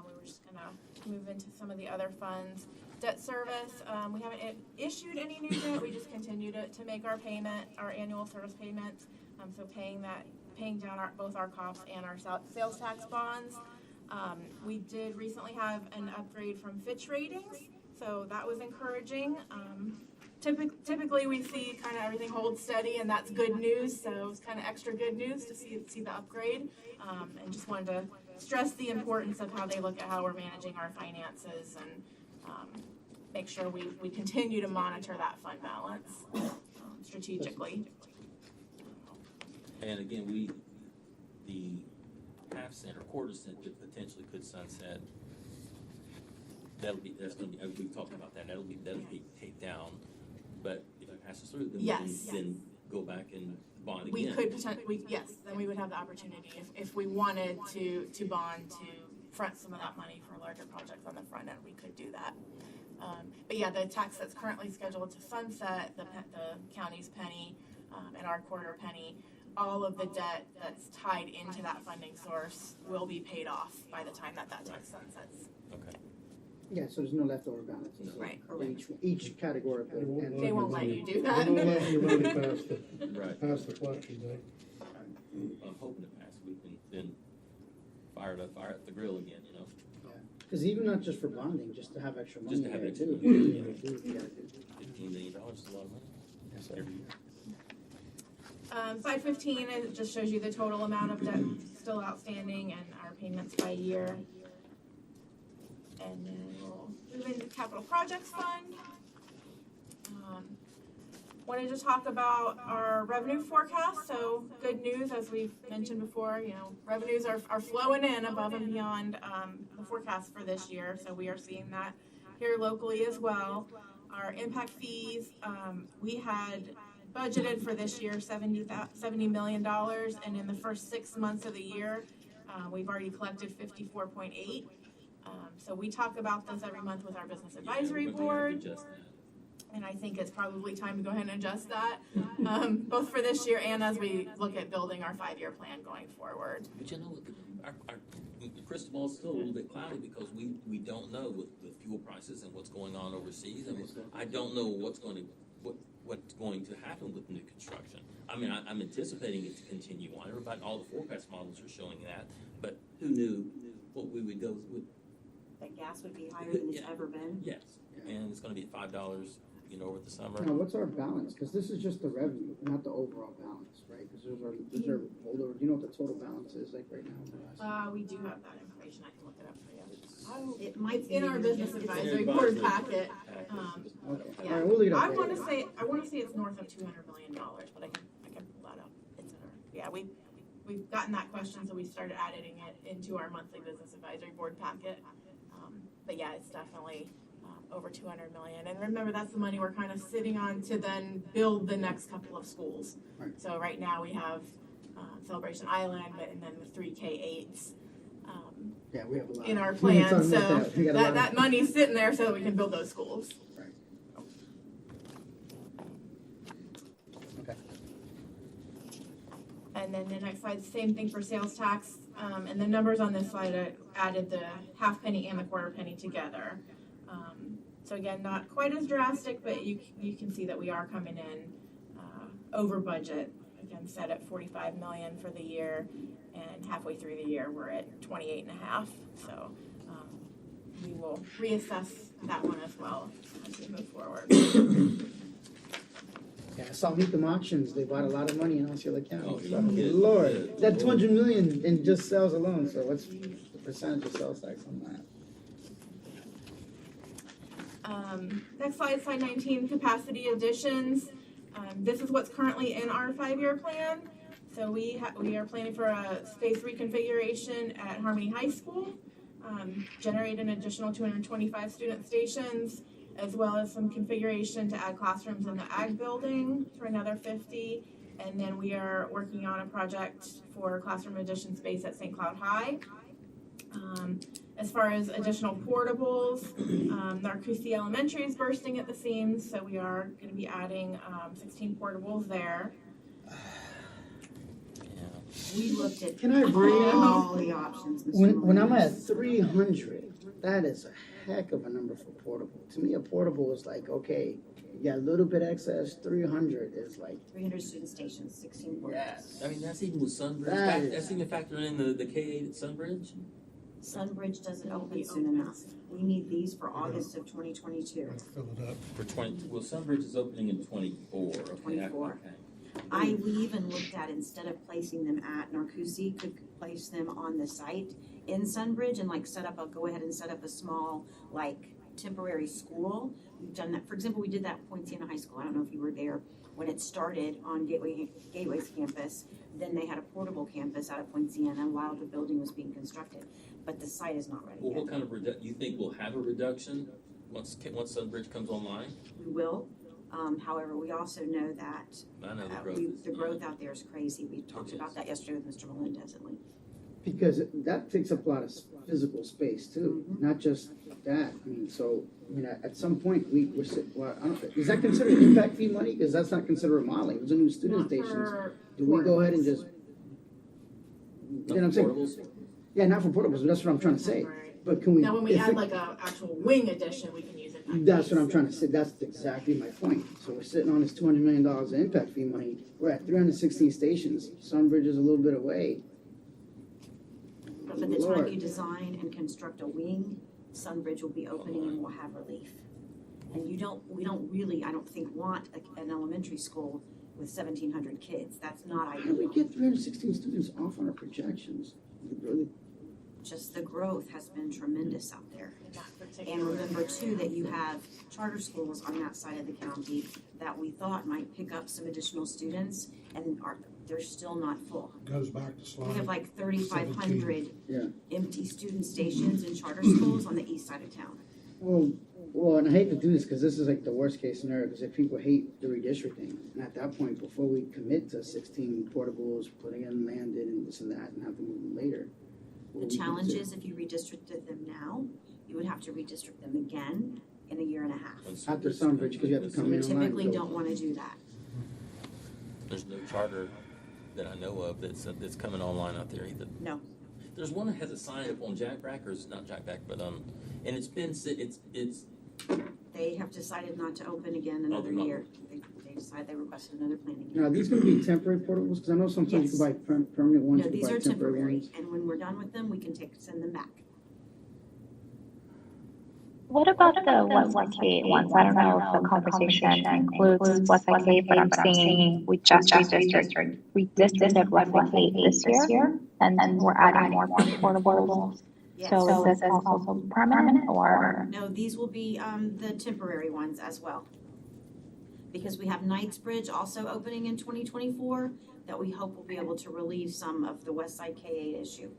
Speaker 2: We were just gonna move into some of the other funds. Debt service, we haven't issued any new debt. We just continue to make our payment, our annual service payments. So paying down both our costs and our sales tax bonds. We did recently have an upgrade from Fitch Ratings, so that was encouraging. Typically we see kind of everything hold steady, and that's good news, so it's kind of extra good news to see the upgrade. And just wanted to stress the importance of how they look at how we're managing our finances and make sure we continue to monitor that fund balance strategically.
Speaker 7: And again, the half-cent or quarter-cent that potentially could sunset, that's gonna be, we've talked about that, that'll be paid down. But if it passes through, then we can then go back and bond again.
Speaker 2: We could potentially, yes, then we would have the opportunity if we wanted to bond to front some of that money for larger projects on the front end, we could do that. But yeah, the tax that's currently scheduled to sunset, the county's penny and our quarter penny, all of the debt that's tied into that funding source will be paid off by the time that tax sunsets.
Speaker 7: Okay.
Speaker 3: Yeah, so there's no leftover balances.
Speaker 2: Right.
Speaker 3: Each category.
Speaker 2: They won't let you do
Speaker 5: They
Speaker 2: that.
Speaker 5: won't let you run it
Speaker 7: Right.
Speaker 5: past the collection date.
Speaker 7: I'm hoping it passes, we can then fire up the grill again, you know?
Speaker 3: Because even not just for bonding, just to have extra money
Speaker 7: Just to have
Speaker 3: there
Speaker 7: extra
Speaker 3: too.
Speaker 7: money.
Speaker 3: Yeah.
Speaker 7: $15 million is a lot of money
Speaker 3: Yes, sir.
Speaker 7: every year.
Speaker 2: Slide 15, it just shows you the total amount of debt still outstanding and our payments by year. And then we'll move into capital projects fund. Wanted to talk about our revenue forecast. So good news, as we've mentioned before, revenues are flowing in above and beyond the forecast for this year. So we are seeing that here locally as well. Our impact fees, we had budgeted for this year $70 million, and in the first 6 months of the year, we've already collected 54.8. So we talk about this every month with our business advisory board, and I think it's probably time to go ahead and adjust that, both for this year and as we look at building our 5-year plan going forward.
Speaker 7: But our crystal ball is still a little bit cloudy because we don't know with fuel prices and what's going on overseas. I mean, I don't know what's going to happen with new construction. I mean, I'm anticipating it to continue on. All the forecast models are showing that, but who knew what we would go with,
Speaker 1: That gas would be higher than it's
Speaker 7: Yeah.
Speaker 1: ever been.
Speaker 7: yes, and it's gonna be at $5, over the summer.
Speaker 3: Now, what's our balance? Because this is just the revenue, not the overall balance, right? Because those are older, you know what the total balance is like right now?
Speaker 2: We do have that information, I can look it up for you.
Speaker 1: It might
Speaker 2: It's in our
Speaker 1: be-
Speaker 2: business
Speaker 1: it's-
Speaker 2: advisory board packet.
Speaker 3: Okay,
Speaker 2: Yeah.
Speaker 3: all right, we'll leave it up
Speaker 2: I
Speaker 3: there.
Speaker 2: wanna say it's north of $200 million, but I can pull that up. It's in our, yeah, we've gotten that question, so we started adding it into our monthly business advisory board packet. But yeah, it's definitely, over 200 million. And remember, that's the money we're kind of sitting on to then build the next couple of schools.
Speaker 3: Right.
Speaker 2: So right now we have, Celebration Island, and then the 3 K-8s.
Speaker 3: Yeah, we have a lot.
Speaker 2: In our
Speaker 3: We can
Speaker 2: plan,
Speaker 3: talk
Speaker 2: so
Speaker 3: about that. We got a lot.
Speaker 2: that money's sitting there so that we can build those schools.
Speaker 3: Okay.
Speaker 2: And then the next slide, same thing for sales tax, and the numbers on this slide, I added the half penny and the quarter penny together. So again, not quite as drastic, but you can see that we are coming in, over budget. Again, set at 45 million for the year, and halfway through the year, we're at 28.5. So, we will reassess that one as well as we move forward.
Speaker 3: Yeah, I saw Meet Them Auctions, they bought a lot of money in Osceola County.
Speaker 7: Oh,
Speaker 3: So,
Speaker 7: yeah.
Speaker 3: Lord, that 200 million in just sales alone, so what's the percentage of sales tax on that?
Speaker 2: Next slide, slide 19, capacity additions. This is what's currently in our 5-year plan. So we are planning for a space reconfiguration at Harmony High School, generate an additional 225 student stations, as well as some configuration to add classrooms in the ag building for another 50. And then we are working on a project for classroom addition space at St. Cloud High. As far as additional portables, Narcoossee Elementary is bursting at the seams, so we are going to be adding 16 portables there.
Speaker 1: We looked at
Speaker 3: Can I breathe?
Speaker 1: all the options, Mr.
Speaker 3: When I'm at
Speaker 1: Melendez.
Speaker 3: 300, that is a heck of a number for portable. To me, a portable is like, okay, you got a little bit excess, 300 is like,
Speaker 1: 300 student stations, 16 portables.
Speaker 3: yes.
Speaker 7: I mean, that's even with Sunbridge,
Speaker 3: That is-
Speaker 7: that's even factoring in the K-8 at Sunbridge?
Speaker 1: Sunbridge doesn't open soon enough. We need these for August of 2022.
Speaker 5: Fill it up.
Speaker 7: For Sunbridge is opening in 24. Okay,
Speaker 1: 24.
Speaker 7: okay.
Speaker 1: We even looked at, instead of placing them at Narcoossee, could place them on the site in Sunbridge and go ahead and set up a small, temporary school. We've done that. For example, we did that at Poinciana High School. I don't know if you were there when it started on Gateway's campus. Then they had a portable campus out of Poinciana while the building was being constructed. But the site is not ready
Speaker 7: Well,
Speaker 1: yet.
Speaker 7: what kind of you think we'll have a reduction once Sunbridge comes online?
Speaker 1: We will. However, we also know that
Speaker 7: I know the growth is.
Speaker 1: the growth out there is crazy. We talked about that yesterday with Mr. Melendez at length.
Speaker 3: Because that takes up a lot of physical space too, not just that. At some point, is that considered impact fee money? Because that's not considered remodeling, those are new student
Speaker 2: Not
Speaker 3: stations.
Speaker 2: for
Speaker 3: Do we go ahead and just, you know what I'm saying?
Speaker 7: Portables?
Speaker 3: Yeah, not for portables, but that's what I'm trying to say.
Speaker 2: Right.
Speaker 3: But can we?
Speaker 2: Now, when we
Speaker 3: if
Speaker 2: add
Speaker 3: it-
Speaker 2: like a actual wing addition, we can use it.
Speaker 3: That's what I'm trying to say, that's exactly my point. So we're sitting on this $200 million in impact fee money, we're at 316 stations, Sunbridge is a little bit away.
Speaker 1: But by the time
Speaker 3: Lord.
Speaker 1: you design and construct a wing, Sunbridge will be opening and we'll have relief. And we don't really, I don't think, want an elementary school with 1,700 kids. That's not
Speaker 3: How do we
Speaker 1: ideal.
Speaker 3: get 316 students off on our projections? Really?
Speaker 1: Just the growth has been tremendous out there.
Speaker 2: In that
Speaker 1: And
Speaker 2: particular
Speaker 1: remember
Speaker 2: area.
Speaker 1: too, that you have charter schools on that side of the county that we thought might pick up some additional students and they're still not full.
Speaker 5: Goes back to
Speaker 1: We have
Speaker 5: slide.
Speaker 1: 3,500
Speaker 3: Yeah.
Speaker 1: empty student stations in charter schools on the east side of town.
Speaker 3: Well, and I hate to do this because this is like the worst case scenario because if people hate the redistricting, and at that point, before we commit to 16 portables, putting in land in and this and that and have to move them later. what
Speaker 1: The
Speaker 3: would we
Speaker 1: challenge
Speaker 3: do?
Speaker 1: is if you redistricted them now, you would have to redistrict them again in a year and a half.
Speaker 3: After Sunbridge, because you have to come
Speaker 1: We
Speaker 3: in online.
Speaker 1: typically don't want to do that.
Speaker 7: There's no charter that I know of that's coming online out there either.
Speaker 1: No.
Speaker 7: There's one that has a sign up on Jack Brack, or it's not Jack Brack, but and it's been it's
Speaker 1: They have decided not to open again another
Speaker 7: they're not.
Speaker 1: year. They decided they requested another planning year.
Speaker 3: Now, are these gonna be temporary portables? Because I know sometimes you can buy permanent ones,
Speaker 1: No,
Speaker 3: you
Speaker 1: these
Speaker 3: can
Speaker 1: are
Speaker 3: buy temporary
Speaker 1: temporary,
Speaker 3: ones.
Speaker 1: and when we're done with them, we can send them back.
Speaker 4: What about the Westlake K ones? I don't know if the conversation includes Westlake K, but I'm seeing we just redistricted Westlake K this year, and we're adding more portables.
Speaker 1: Yes.
Speaker 4: So is this also permanent or?
Speaker 1: No, these will be the temporary ones as well. Because we have Knightsbridge also opening in 2024 that we hope will be able to relieve some of the Westside K8 issue.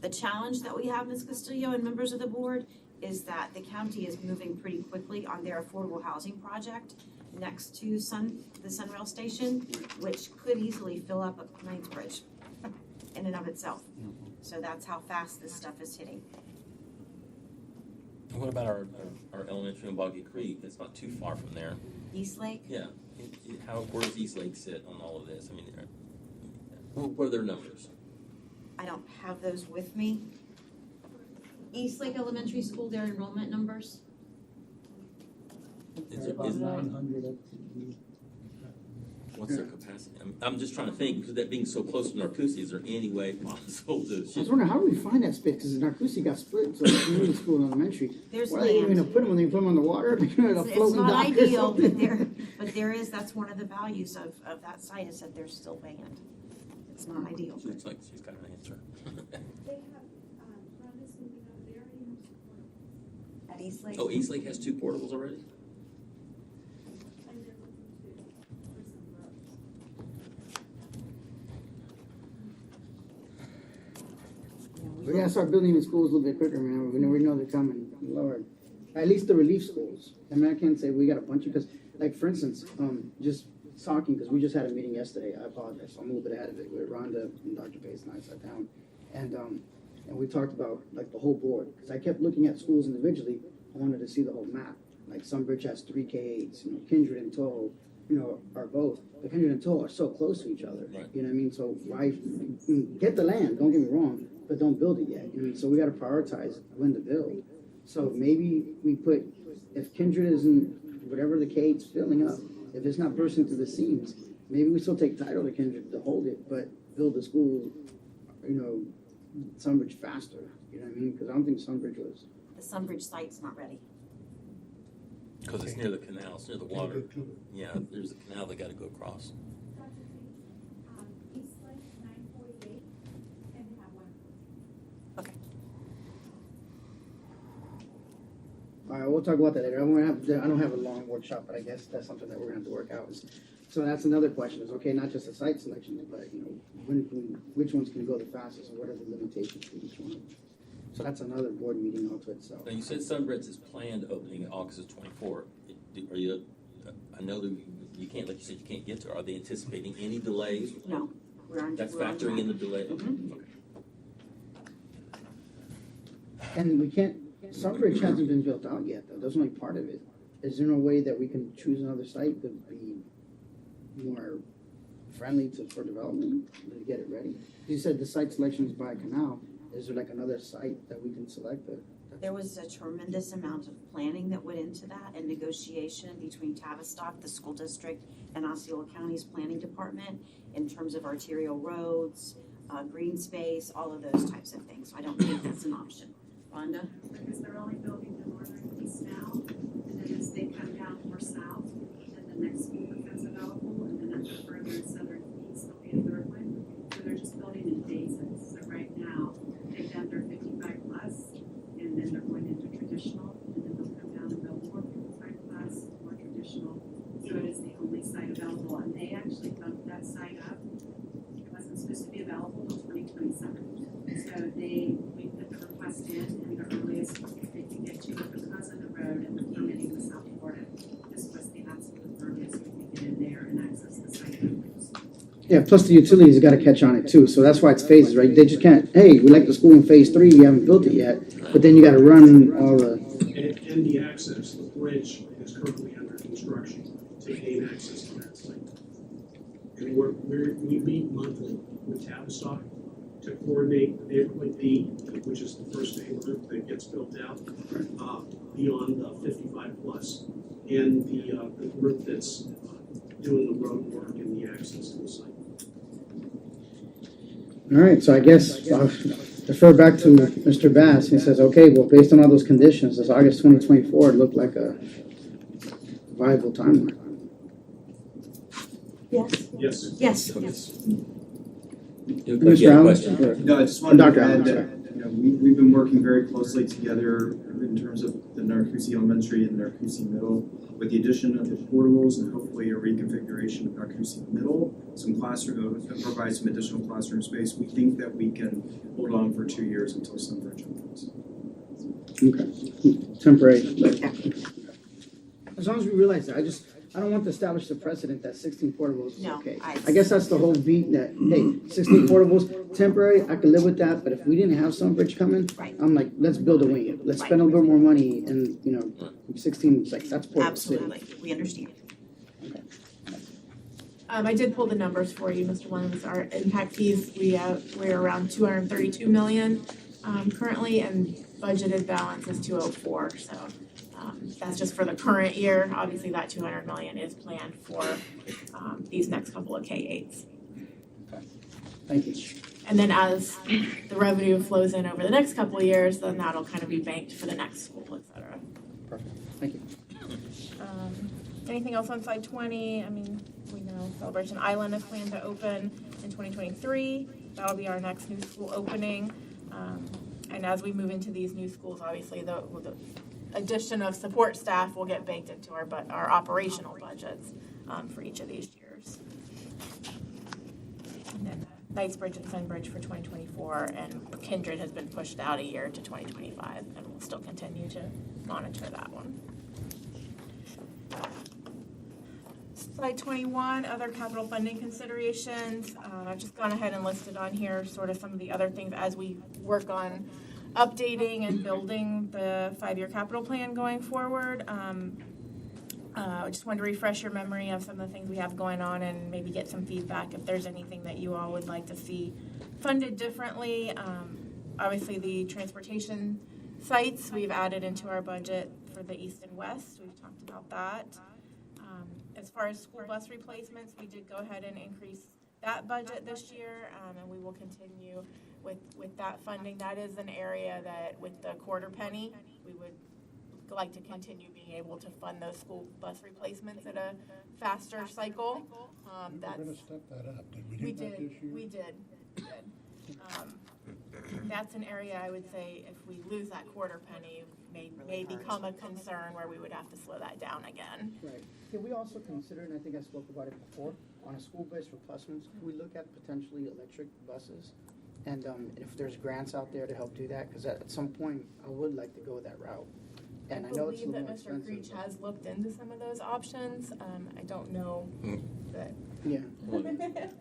Speaker 1: The challenge that we have, Ms. Castillo and members of the board, is that the county is moving pretty quickly on their affordable housing project next to the Sunrail station, which could easily fill up Knightsbridge in and of itself. So that's how fast this stuff is hitting.
Speaker 7: What about our elementary in Boggy Creek? It's not too far from there.
Speaker 1: Eastlake,
Speaker 7: Yeah. Where does Eastlake sit on all of this? I mean, what are their numbers?
Speaker 1: I don't have those with me. Eastlake Elementary School, their enrollment numbers.
Speaker 8: About 900 up to
Speaker 7: What's their capacity? I'm just trying to think, because that being so close to Narcoossee, is there any way possible to
Speaker 3: I was
Speaker 7: shift?
Speaker 3: wondering, how do we find that space? Because Narcoossee got split, so community school and elementary.
Speaker 1: There's
Speaker 3: Where are they even
Speaker 1: land.
Speaker 3: gonna put them? When they put them on the water? They're gonna
Speaker 1: It's
Speaker 3: floating
Speaker 1: not
Speaker 3: dock or
Speaker 1: ideal,
Speaker 3: something?
Speaker 1: but that's one of the values of that site is that there's still land. It's not ideal.
Speaker 7: Looks like she's got an answer.
Speaker 9: They have, Rhonda's moving over there, they have support,
Speaker 1: At Eastlake?
Speaker 7: Oh, Eastlake has 2 portables already?
Speaker 9: and they're looking for some roads.
Speaker 3: We gotta start building the schools a little bit quicker, man. We know they're coming, Lord. At least the relief schools. I mean, I can't say we got a bunch of, because, like, for instance, just talking, because we just had a meeting yesterday. I apologize, I'm a little bit ahead of it, where Rhonda and Dr. Pace and I sat down. And we talked about, like, the whole board, because I kept looking at schools individually. I wanted to see the whole map. Like, Sunbridge has 3 K8s, Kindred and Toll, are both. But Kindred and Toll are so close to each other.
Speaker 7: Right.
Speaker 3: You know what I mean? So why, get the land, don't get me wrong, but don't build it yet. You know what I mean? So we gotta prioritize when to build. So maybe we put, if Kindred isn't, whatever the K8's filling up, if it's not bursting through the seams, maybe we still take title to Kindred to hold it, but build the school, Sunbridge faster. You know what I mean? Because I don't think Sunbridge was.
Speaker 1: The Sunbridge site's not ready.
Speaker 7: Because it's near the canal, it's near the water. Yeah, there's a canal they got to go across.
Speaker 9: Dr. Tate, Eastlake, 948, and have one.
Speaker 3: All right, we'll talk about that later. I don't have a long workshop, but I guess that's something that we're gonna have to work out. So that's another question is, okay, not just the site selection, but, which ones can go the fastest and what are the limitations for each one? So that's another board meeting all to itself.
Speaker 7: Now, you said Sunbridge is planned opening August 24th. Are you, I know that you can't, like you said, you can't get to it. Are they anticipating any delays?
Speaker 1: No,
Speaker 7: That's
Speaker 1: we're on
Speaker 7: factoring in
Speaker 1: track.
Speaker 7: the delay?
Speaker 1: Mhm.
Speaker 7: Okay.
Speaker 3: And we can't, Sunbridge hasn't been built out yet, though. That's only part of it. Is there no way that we can choose another site that would be more friendly for development to get it ready? You said the site selection is by a canal. Is there like another site that we can select that?
Speaker 1: There was a tremendous amount of planning that went into that and negotiation between Tavistock, the school district, and Osceola County's planning department in terms of arterial roads, green space, all of those types of things. So I don't think that's an option. Rhonda?
Speaker 10: Because they're only building the northern piece now, and then as they come down more south, then the next school becomes available, and then at the further southern piece, there'll be a third one. So they're just building in phases. So right now, they've done their 55 plus, and then they're going into traditional, and then they'll come down and build more 55 plus, more traditional. So it is the only site available, and they actually bumped that site up. It wasn't supposed to be available until 2027. So we put the request in, and the earliest they could get to it because of the road and the community with South Florida. This was the absolute earliest we could get in there and access the site.
Speaker 3: Yeah, plus the utilities got to catch on it too, so that's why it's phases, right? They just can't, hey, we like the school in phase 3, you haven't built it yet, but then you got to run all the.
Speaker 11: And the access, the bridge is currently under construction to gain access to that site. And we meet monthly with Tavistock to coordinate the neighborhood B, which is the first neighborhood that gets built out, beyond the 55 plus, and the group that's doing the road work and the access to the site.
Speaker 3: All right, so I guess I'll refer back to Mr. Bass. He says, okay, well, based on all those conditions, does August 2024 look like a viable timeline?
Speaker 1: Yes.
Speaker 11: Yes.
Speaker 1: Yes.
Speaker 3: Mr. Allen?
Speaker 12: No, I just wanted
Speaker 3: Dr.
Speaker 12: to
Speaker 3: Allen,
Speaker 12: add
Speaker 3: sorry.
Speaker 12: that, we've been working very closely together in terms of the Narcousie Elementary and Narcousie Middle. With the addition of the portables and hopefully a reconfiguration of Narcousie Middle, some classroom, provide some additional classroom space, we think that we can hold on for 2 years until Sunbridge opens.
Speaker 3: Okay, temporary. As long as we realize that, I don't want to establish the precedent that 16 portables is
Speaker 1: No,
Speaker 3: okay.
Speaker 1: I-
Speaker 3: I guess that's the whole beat that, hey, 16 portables, temporary, I could live with that, but if we didn't have Sunbridge coming,
Speaker 1: Right.
Speaker 3: I'm like, let's build a wing. Let's spend a little bit more money and, 16, it's like, that's portable city.
Speaker 1: Absolutely, we understand.
Speaker 2: I did pull the numbers for you, Mr. Williams. Our impact fees, we're around 232 million currently, and budgeted balance is 204. So that's just for the current year. Obviously, that 200 million is planned for these next couple of K-8s.
Speaker 3: Thank you.
Speaker 2: And then as the revenue flows in over the next couple of years, then that'll kind of be banked for the next school, et cetera.
Speaker 3: Perfect, thank you.
Speaker 2: Anything else on slide 20? I mean, we know Celebration Island is planned to open in 2023. That'll be our next new school opening. And as we move into these new schools, obviously the addition of support staff will get baked into our operational budgets for each of these years. And then Knightsbridge and Sunbridge for 2024, and Kindred has been pushed out a year to 2025, and we'll still continue to monitor that one. Slide 21, other capital funding considerations. I've just gone ahead and listed on here sort of some of the other things as we work on updating and building the 5-year capital plan going forward. I just wanted to refresh your memory of some of the things we have going on and maybe get some feedback if there's anything that you all would like to see funded differently. Obviously, the transportation sites we've added into our budget for the East and West. We've talked about that. As far as school bus replacements, we did go ahead and increase that budget this year, and we will continue with that funding. That is an area that with the quarter penny, we would like to continue being able to fund those school bus replacements at a faster cycle.
Speaker 5: We're gonna step that up, did we do that this year?
Speaker 2: We did. That's an area I would say if we lose that quarter penny may become a concern where we would have to slow that down again.
Speaker 3: Right. Can we also consider, and I think I spoke about it before, on a school-based replacements, can we look at potentially electric buses? And if there's grants out there to help do that, because at some point, I would like to go that route. And I know it's a little more
Speaker 2: believe that Mr.
Speaker 3: expensive.
Speaker 2: Creech has looked into some of those options. I don't know that.
Speaker 3: Yeah.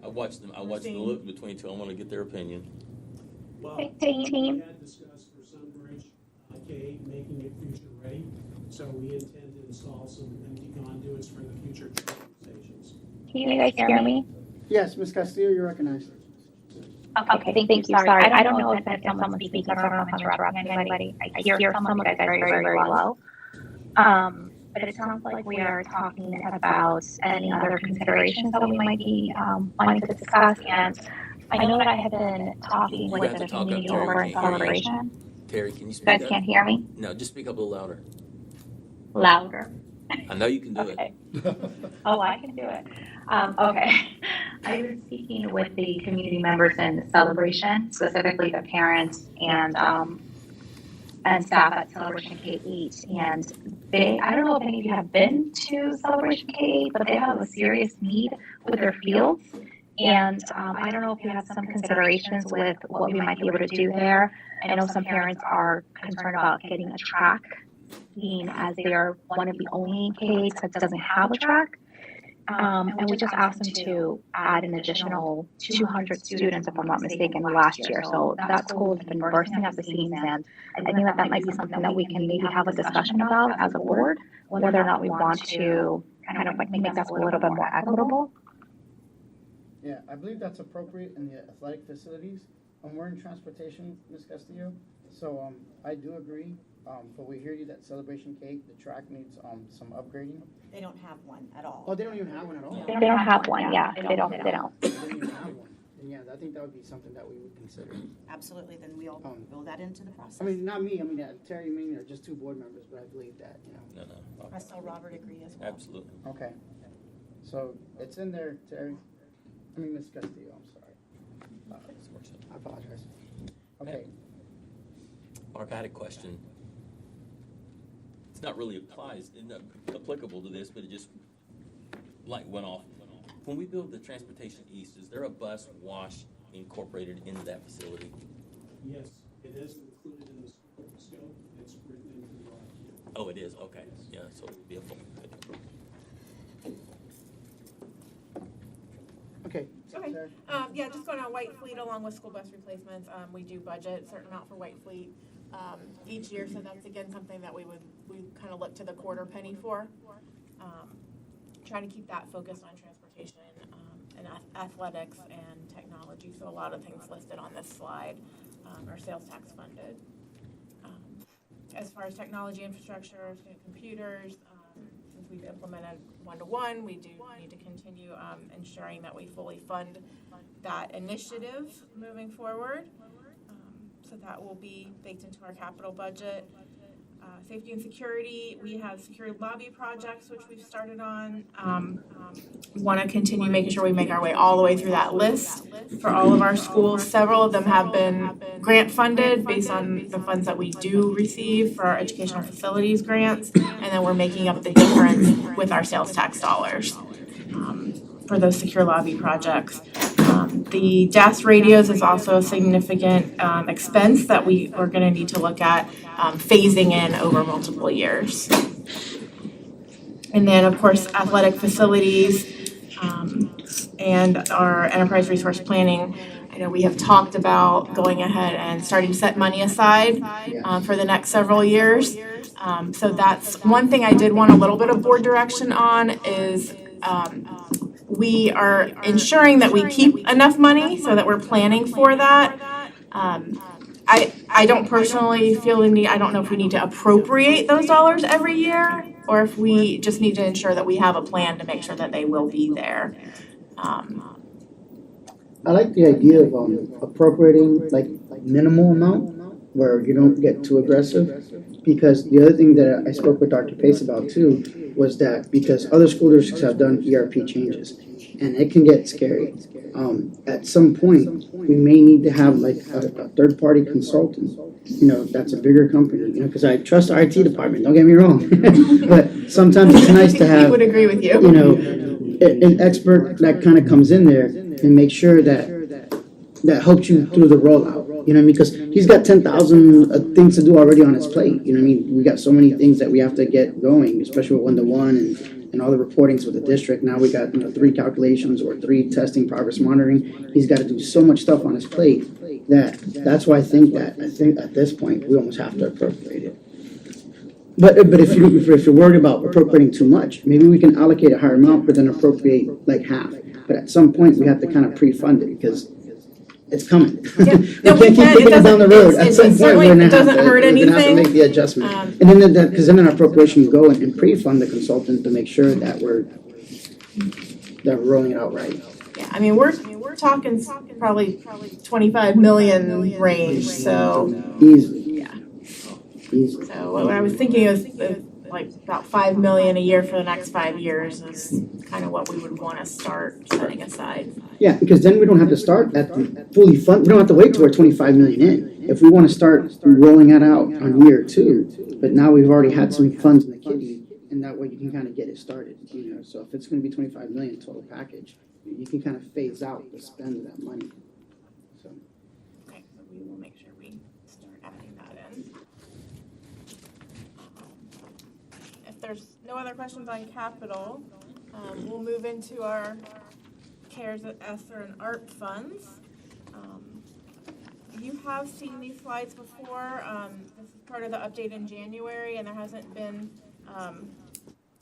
Speaker 7: I watched the look between two, I wanna get their opinion.
Speaker 11: Well,
Speaker 4: Hey,
Speaker 11: we
Speaker 4: team.
Speaker 11: had discussed for Sunbridge, K-8, making it future ready. So we intend to install some empty conduits for the future charging stations.
Speaker 4: Can you guys hear me?
Speaker 3: Yes, Ms. Castillo, you're recognized.
Speaker 4: Okay, thank you. Sorry, I don't know if someone's speaking, so I don't know if I'm interrupting anybody. I hear some of you guys very, very, very low. But it sounds like we are talking about any other considerations that we might be wanting to discuss. And I know that I have been talking
Speaker 7: You
Speaker 4: with
Speaker 7: have
Speaker 4: the
Speaker 7: to talk up,
Speaker 4: community
Speaker 7: Terry,
Speaker 4: over in
Speaker 7: can't hear you.
Speaker 4: Celebration.
Speaker 7: Terry, can you
Speaker 4: You
Speaker 7: speak
Speaker 4: guys
Speaker 7: up?
Speaker 4: can't hear me?
Speaker 7: No, just speak up a little louder.
Speaker 4: Louder.
Speaker 7: I know you can do
Speaker 4: Okay.
Speaker 7: it.
Speaker 4: Oh, I can do it. Okay. I've been speaking with the community members in Celebration, specifically the parents and staff at Celebration K-8. And I don't know if any of you have been to Celebration K-8, but they have a serious need with their fields. And I don't know if you have some considerations with what we might be able to do there. I know some parents are concerned about getting a track, being as they are one of the only K-8s that doesn't have a track. And we just asked them to add an additional 200 students, if I'm not mistaken, last year. So that school has been bursting at the seams, and I think that might be something that we can maybe have a discussion about as a board, whether or not we want to kind of like make that school a little bit more equitable.
Speaker 3: Yeah, I believe that's appropriate in the athletic facilities. we're in transportation, Ms. Castillo, so, I do agree, but we hear you that Celebration Cake, the track needs, some upgrading.
Speaker 1: They don't have one at all.
Speaker 3: Oh, they don't even have one at all?
Speaker 4: They don't have one, yeah, they don't.
Speaker 3: They don't even have one. And yeah, I think that would be something that we would consider.
Speaker 1: Absolutely, then we'll build that into the process.
Speaker 3: I mean, not me, I mean, Terry, I mean, or just two board members, but I believe that, you know.
Speaker 7: No.
Speaker 1: I saw Robert agree as well.
Speaker 7: Absolutely.
Speaker 3: Okay. So it's in there, Terry. I mean, Ms. Castillo, I'm sorry. I apologize. Okay.
Speaker 7: Mark, I had a question. It's not really applicable to this, but it just light went off. When we build the Transportation East, is there a bus wash incorporated into that facility?
Speaker 11: Yes, it is included in the scope, it's written into the RFQ.
Speaker 7: Oh, it is, okay, yeah, so it would be a full.
Speaker 3: Okay.
Speaker 2: Okay.
Speaker 3: Sarah?
Speaker 2: Yeah, just going on White Fleet along with school bus replacements, we do budget a certain amount for White Fleet, each year, so that's again something that we kind of look to the quarter penny for. Trying to keep that focused on transportation, and athletics and technology, so a lot of things listed on this slide, are sales tax funded. As far as technology infrastructure, computers, since we've implemented one-to-one, we do need to continue ensuring that we fully fund that initiative moving forward. So that will be baked into our capital budget. Safety and security, we have security lobby projects, which we've started on. Want to continue making sure we make our way all the way through that list for all of our schools. Several of them have been grant funded based on the funds that we do receive for our educational facilities grants, and then we're making up the difference with our sales tax dollars for those secure lobby projects. The DAS radios is also a significant expense that we are going to need to look at phasing in over multiple years. And then, of course, athletic facilities and our enterprise resource planning. I know we have talked about going ahead and starting to set money aside for the next several years. So that's one thing I did want a little bit of board direction on is we are ensuring that we keep enough money so that we're planning for that. I don't personally feel the need, I don't know if we need to appropriate those dollars every year or if we just need to ensure that we have a plan to make sure that they will be there.
Speaker 3: I like the idea of appropriating like minimal amount where you don't get too aggressive, because the other thing that I spoke with Dr. Pace about too was that because other school districts have done ERP changes and it can get scary. At some point, we may need to have like a third-party consultant, you know, that's a bigger company, you know, because I trust our IT department, don't get me wrong. But sometimes it's nice to have,
Speaker 2: I would agree with you.
Speaker 3: You know, an expert that kind of comes in there and makes sure that helps you through the rollout. You know what I mean? Because he's got 10,000 things to do already on his plate. You know what I mean? We got so many things that we have to get going, especially with one-to-one and all the reportings with the district. Now we got 3 calculations or 3 testing progress monitoring. He's got to do so much stuff on his plate that's why I think at this point we almost have to appropriate it. But if you're worried about appropriating too much, maybe we can allocate a higher amount but then appropriate like half. But at some point we have to kind of pre-fund it because it's coming.
Speaker 2: Yeah. No,
Speaker 3: we can't keep kicking it down the road. At some point, we're gonna have to make the adjustment. And then because then an appropriation can go and pre-fund the consultant to make sure that we're rolling it out right.
Speaker 2: Yeah, I mean, we're talking probably 25 million range, so.
Speaker 3: Easily.
Speaker 2: Yeah.
Speaker 3: Easily.
Speaker 2: So what I was thinking is like about 5 million a year for the next 5 years is kind of what we would want to start setting aside.
Speaker 3: Yeah, because then we don't have to start at the fully fund. We don't have to wait till we're 25 million in. If we want to start rolling that out on year 2, but now we've already had some funds in the kitty, and that way you can kind of get it started. You know, so if it's going to be 25 million total package, you can kind of phase out the spend of that money. So.
Speaker 2: Okay, so we will make sure we start adding that in. If there's no other questions on capital, we'll move into our CARES, ESSER, and ARP funds. You have seen these slides before. This is part of the update in January, and there hasn't been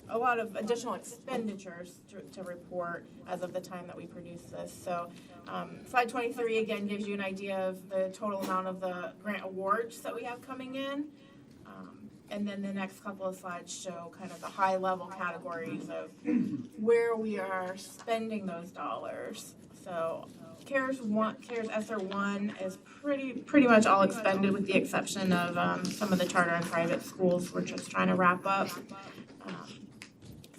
Speaker 2: a lot of additional expenditures to report as of the time that we produce this. So slide 23 again gives you an idea of the total amount of the grant awards that we have coming in. And then the next couple of slides show kind of the high level categories of where we are spending those dollars. So CARES ESSER 1 is pretty much all expended with the exception of some of the charter and private schools we're just trying to wrap up.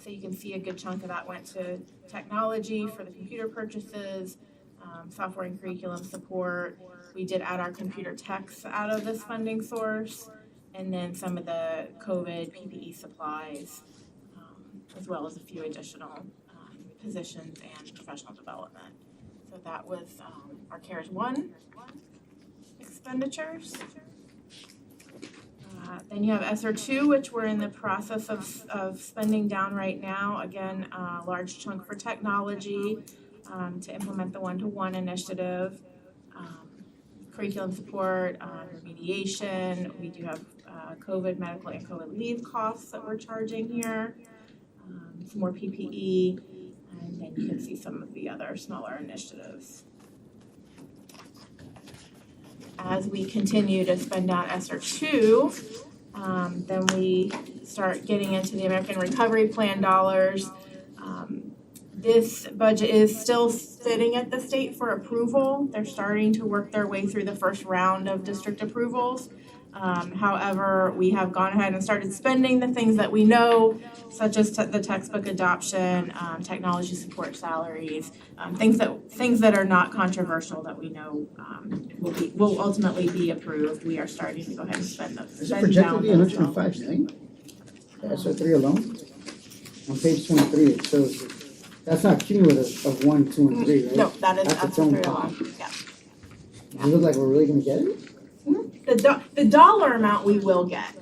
Speaker 2: So you can see a good chunk of that went to technology for the computer purchases, software and curriculum support. We did add our computer techs out of this funding source, and then some of the COVID PPE supplies, as well as a few additional positions and professional development. So that was our CARES 1 expenditures. Then you have ESSER 2, which we're in the process of spending down right now. Again, a large chunk for technology to implement the one-to-one initiative, curriculum support, remediation. We do have COVID medical and COVID leave costs that we're charging here, some more PPE, and then you can see some of the other smaller initiatives. As we continue to spend down ESSER 2, then we start getting into the American Recovery Plan dollars. This budget is still sitting at the state for approval. They're starting to work their way through the first round of district approvals. However, we have gone ahead and started spending the things that we know, such as the textbook adoption, technology support salaries, things that are not controversial that we know will ultimately be approved. We are starting to go ahead and spend those.
Speaker 3: Is it projected to be $105 million? ESSER 3 alone? On page 23, it shows that's not cumulative of 1, 2, and 3, right?
Speaker 2: No, that's
Speaker 3: its own
Speaker 2: 3
Speaker 3: column.
Speaker 2: alone. Yeah.
Speaker 3: Does it look like we're really gonna get it?
Speaker 2: The dollar amount we will get.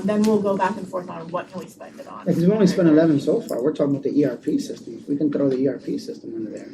Speaker 2: Then we'll go back and forth on what can we spend it on.
Speaker 3: Because we've only spent 11 so far. We're talking about the ERP system. We can throw the ERP system under there.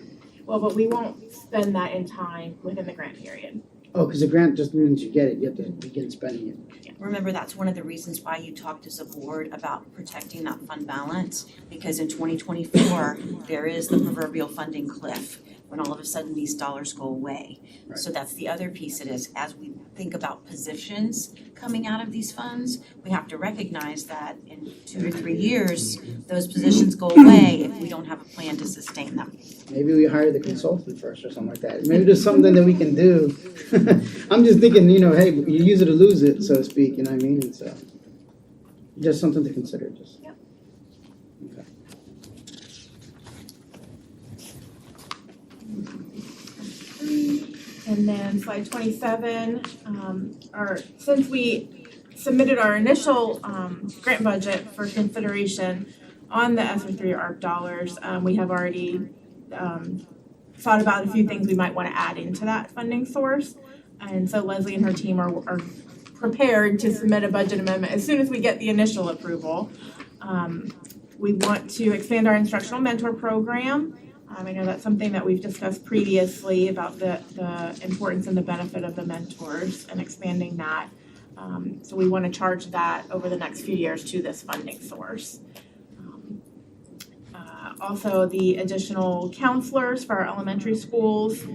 Speaker 2: Well, but we won't spend that in time within the grant period.
Speaker 3: Oh, because the grant just means you get it. You have to begin spending it.
Speaker 1: Remember, that's one of the reasons why you talked as a board about protecting that fund balance, because in 2024, there is the proverbial funding cliff when all of a sudden these dollars go away.
Speaker 3: Right.
Speaker 1: So that's the other piece it is. As we think about positions coming out of these funds, we have to recognize that in 2 or 3 years, those positions go away if we don't have a plan to sustain them.
Speaker 3: Maybe we hire the consultant first or something like that. Maybe there's something that we can do. I'm just thinking, hey, you use it or lose it, so to speak, you know what I mean? And so, just something to consider, just.
Speaker 2: Yep.
Speaker 3: Okay.
Speaker 2: And then slide 27, since we submitted our initial grant budget for consideration on the ESSER 3 ARP dollars, we have already thought about a few things we might want to add into that funding source. And so Leslie and her team are prepared to submit a budget amendment as soon as we get the initial approval. We want to expand our instructional mentor program. I know that's something that we've discussed previously about the importance and the benefit of the mentors and expanding that. So we want to charge that over the next few years to this funding source. Also, the additional counselors for our elementary schools,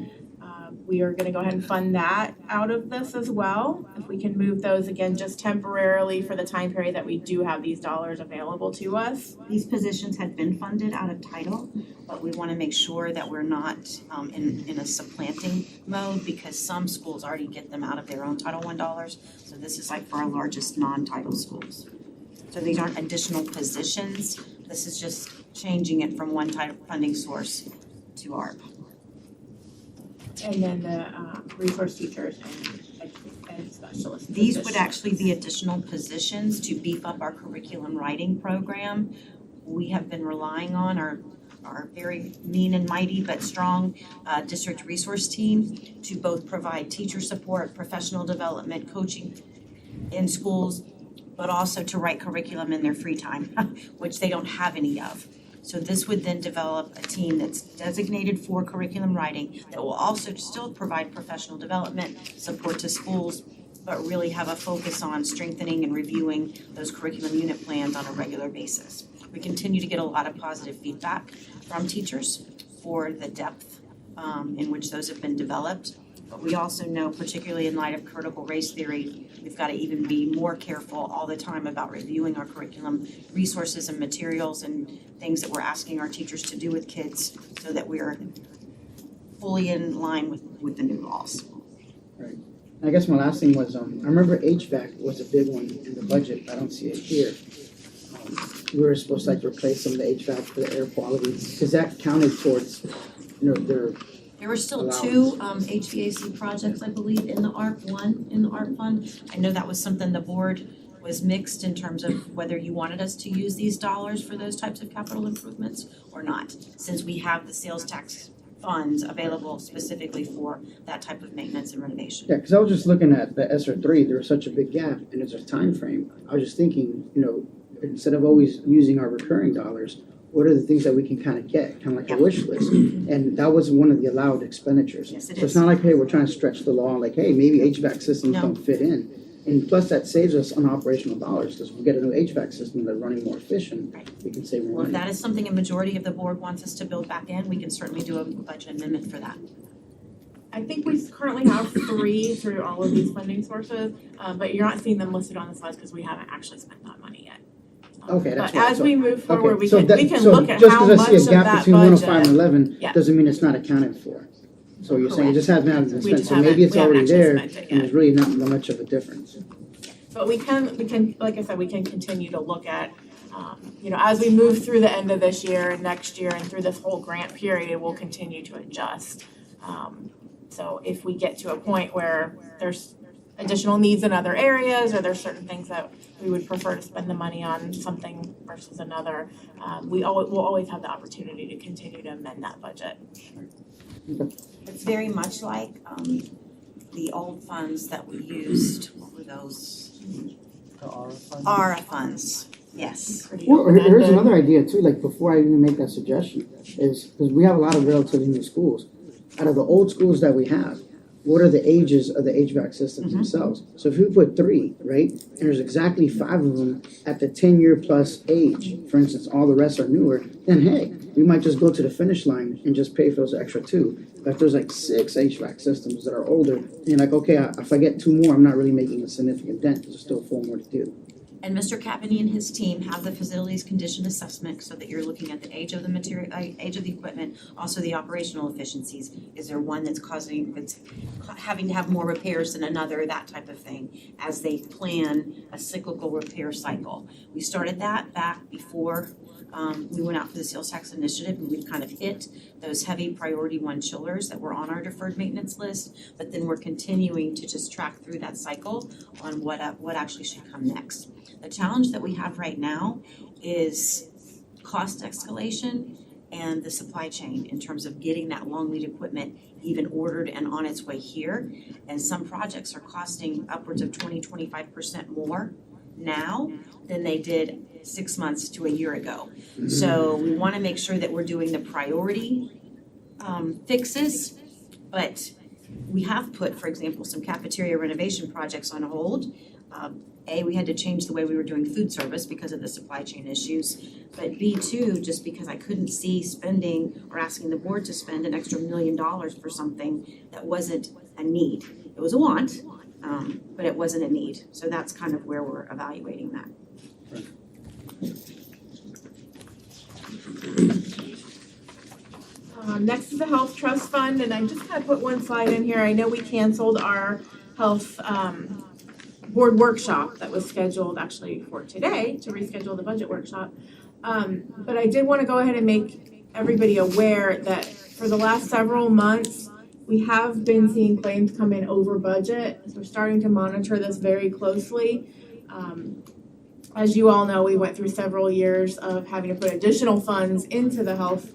Speaker 2: we are going to go ahead and fund that out of this as well. If we can move those again just temporarily for the time period that we do have these dollars available to us.
Speaker 1: These positions had been funded out of title, but we want to make sure that we're not in a supplanting mode, because some schools already get them out of their own Title I dollars. So this is like for our largest non-title schools. So these aren't additional positions. This is just changing it from one title funding source to ARP.
Speaker 2: And then the resource teachers and specialists.
Speaker 1: These would actually be additional positions to beef up our curriculum writing program. We have been relying on our very mean and mighty but strong district resource team to both provide teacher support, professional development, coaching in schools, but also to write curriculum in their free time, which they don't have any of. So this would then develop a team that's designated for curriculum writing that will also still provide professional development, support to schools, but really have a focus on strengthening and reviewing those curriculum unit plans on a regular basis. We continue to get a lot of positive feedback from teachers for the depth in which those have been developed. But we also know, particularly in light of critical race theory, we've got to even be more careful all the time about reviewing our curriculum, resources and materials and things that we're asking our teachers to do with kids so that we're fully in line with the new laws.
Speaker 3: Right. I guess my last thing was, I remember HVAC was a big one in the budget. I don't see it here. We were supposed to like replace some of the HVAC for the air quality, because that counted towards, their
Speaker 1: There were still
Speaker 3: allowance.
Speaker 1: two HVAC projects, I believe, in the ARP fund. I know that was something the board was mixed in terms of whether you wanted us to use these dollars for those types of capital improvements or not, since we have the sales tax funds available specifically for that type of maintenance and renovation.
Speaker 3: Yeah, because I was just looking at the ESSER 3, there was such a big gap, and there's a time frame. I was just thinking, instead of always using our recurring dollars, what are the things that we can kind of get, kind of like a wish list? And that was one of the allowed expenditures.
Speaker 1: Yes, it
Speaker 3: So it's
Speaker 1: is.
Speaker 3: not like, hey, we're trying to stretch the law, like, hey, maybe HVAC systems
Speaker 1: No.
Speaker 3: don't fit in. And plus that saves us on operational dollars, because we get a new HVAC system that's running more efficient,
Speaker 1: Right.
Speaker 3: we can save more
Speaker 1: Well, if
Speaker 3: money.
Speaker 1: that is something a majority of the board wants us to build back in, we can certainly do a budget amendment for that.
Speaker 2: I think we currently have 3 through all of these funding sources, but you're not seeing them listed on the slides because we haven't actually spent that money yet.
Speaker 3: Okay, that's
Speaker 2: But
Speaker 3: right.
Speaker 2: as
Speaker 3: So-
Speaker 2: we move forward, we
Speaker 3: so
Speaker 2: can,
Speaker 3: that-
Speaker 2: we can
Speaker 3: so
Speaker 2: look at
Speaker 3: just
Speaker 2: how
Speaker 3: 'cause
Speaker 2: much
Speaker 3: I
Speaker 2: of
Speaker 3: see a gap
Speaker 2: that
Speaker 3: between 105 and
Speaker 2: budget.
Speaker 3: 11
Speaker 2: Yeah.
Speaker 3: doesn't mean it's not accounted for. So you're saying it just hasn't been
Speaker 2: We
Speaker 3: spent,
Speaker 2: just
Speaker 3: so maybe
Speaker 2: haven't-
Speaker 3: it's
Speaker 2: we haven't
Speaker 3: already
Speaker 2: actually
Speaker 3: there,
Speaker 2: spent it
Speaker 3: and
Speaker 2: yet.
Speaker 3: there's really not much of a difference.
Speaker 2: But we can, like I said, we can continue to look at, as we move through the end of this year and next year and through this whole grant period, we'll continue to adjust. So if we get to a point where there's additional needs in other areas, or there's certain things that we would prefer to spend the money on something versus another, we'll always have the opportunity to continue to amend that budget.
Speaker 1: It's very much like the old funds that we used, what were those?
Speaker 8: The ARA fund.
Speaker 1: ARA funds, yes.
Speaker 2: Pretty
Speaker 3: Well, here's
Speaker 2: open-ended.
Speaker 3: another idea too, like before I even make that suggestion, is, because we have a lot of relatively new schools. Out of the old schools that we have, what are the ages of the HVAC systems themselves? So if you put 3, right, and there's exactly 5 of them at the 10-year plus age, for instance, all the rest are newer, then hey, we might just go to the finish line and just pay for those extra 2. But if there's like 6 HVAC systems that are older, and you're like, okay, if I get 2 more, I'm not really making a significant dent, there's still 4 more to do.
Speaker 1: And Mr. Capany and his team have the facilities condition assessment so that you're looking at the age of the material, age of the equipment, also the operational efficiencies. Is there one that's having to have more repairs than another, that type of thing, as they plan a cyclical repair cycle. We started that back before we went out for the sales tax initiative, and we've kind of hit those heavy priority 1 chillers that were on our deferred maintenance list, but then we're continuing to just track through that cycle on what actually should come next. The challenge that we have right now is cost escalation and the supply chain in terms of getting that long lead equipment even ordered and on its way here. And some projects are costing upwards of 20-25% more now than they did 6 months to a year ago. So we want to make sure that we're doing the priority fixes, but we have put, for example, some cafeteria renovation projects on hold. We had to change the way we were doing food service because of the supply chain issues. But B, too, just because I couldn't see spending or asking the board to spend an extra $1 million for something that wasn't a need. It was a want, but it wasn't a need. So that's kind of where we're evaluating that.
Speaker 2: Next is the Health Trust Fund, and I just kind of put one slide in here. I know we canceled our health board workshop that was scheduled actually for today to reschedule the budget workshop. But I did want to go ahead and make everybody aware that for the last several months, we have been seeing claims come in over budget. So we're starting to monitor this very closely. As you all know, we went through several years of having to put additional funds into the health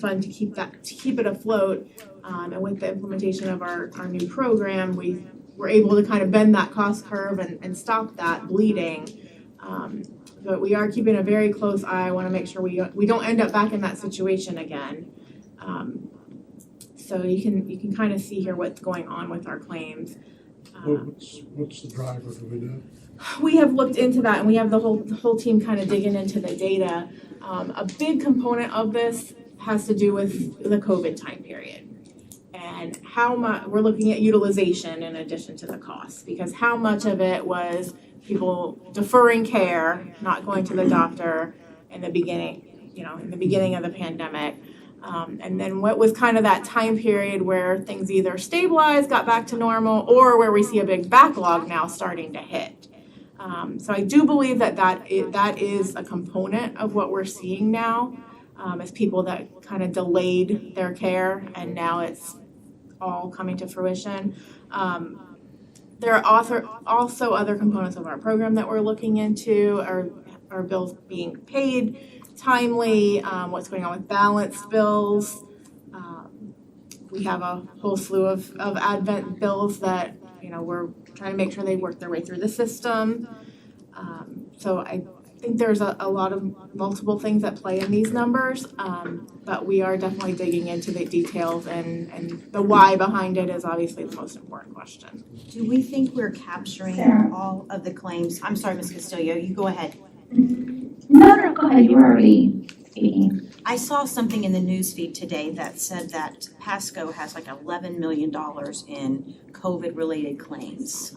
Speaker 2: fund to keep it afloat. And with the implementation of our new program, we were able to kind of bend that cost curve and stop that bleeding. But we are keeping a very close eye. I want to make sure we don't end up back in that situation again. So you can kind of see here what's going on with our claims.
Speaker 5: What's the driver, do we know?
Speaker 2: We have looked into that and we have the whole team kind of digging into the data. A big component of this has to do with the COVID time period. And how much, we're looking at utilization in addition to the cost, because how much of it was people deferring care, not going to the doctor in the beginning of the pandemic. And then what was kind of that time period where things either stabilized, got back to normal, or where we see a big backlog now starting to hit. So I do believe that is a component of what we're seeing now, as people that kind of delayed their care and now it's all coming to fruition. There are also other components of our program that we're looking into, our bills being paid timely, what's going on with balanced bills. We have a whole slew of Advent bills that, we're trying to make sure they work their way through the system. So I think there's a lot of multiple things that play in these numbers, but we are definitely digging into the details and the why behind it is obviously the most important question.
Speaker 1: Do we think we're capturing all of the claims? I'm sorry, Ms. Castillo, you go ahead.
Speaker 4: No, go ahead, you were already speaking.
Speaker 1: I saw something in the news feed today that said that Pasco has like $11 million in COVID-related claims.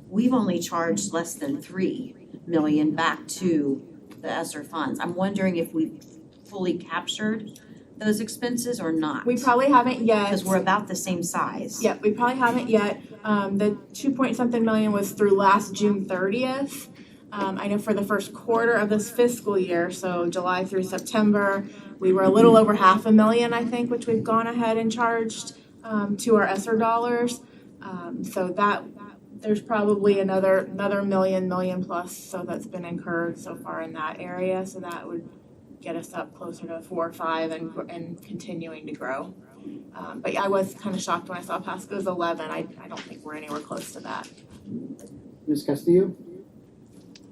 Speaker 1: We've only charged less than $3 million back to the ESSER funds. I'm wondering if we've fully captured those expenses or not.
Speaker 2: We probably haven't yet.
Speaker 1: Because we're about the same size.
Speaker 2: Yep, we probably haven't yet. The 2-point-something million was through last June 30th. I know for the first quarter of this fiscal year, so July through September, we were a little over $500,000, I think, which we've gone ahead and charged to our ESSER dollars. So that there's probably another million plus, so that's been incurred so far in that area. So that would get us up closer to 4 or 5 and continuing to grow. But yeah, I was kind of shocked when I saw Pasco's 11. I don't think we're anywhere close to that.
Speaker 3: Ms. Castillo?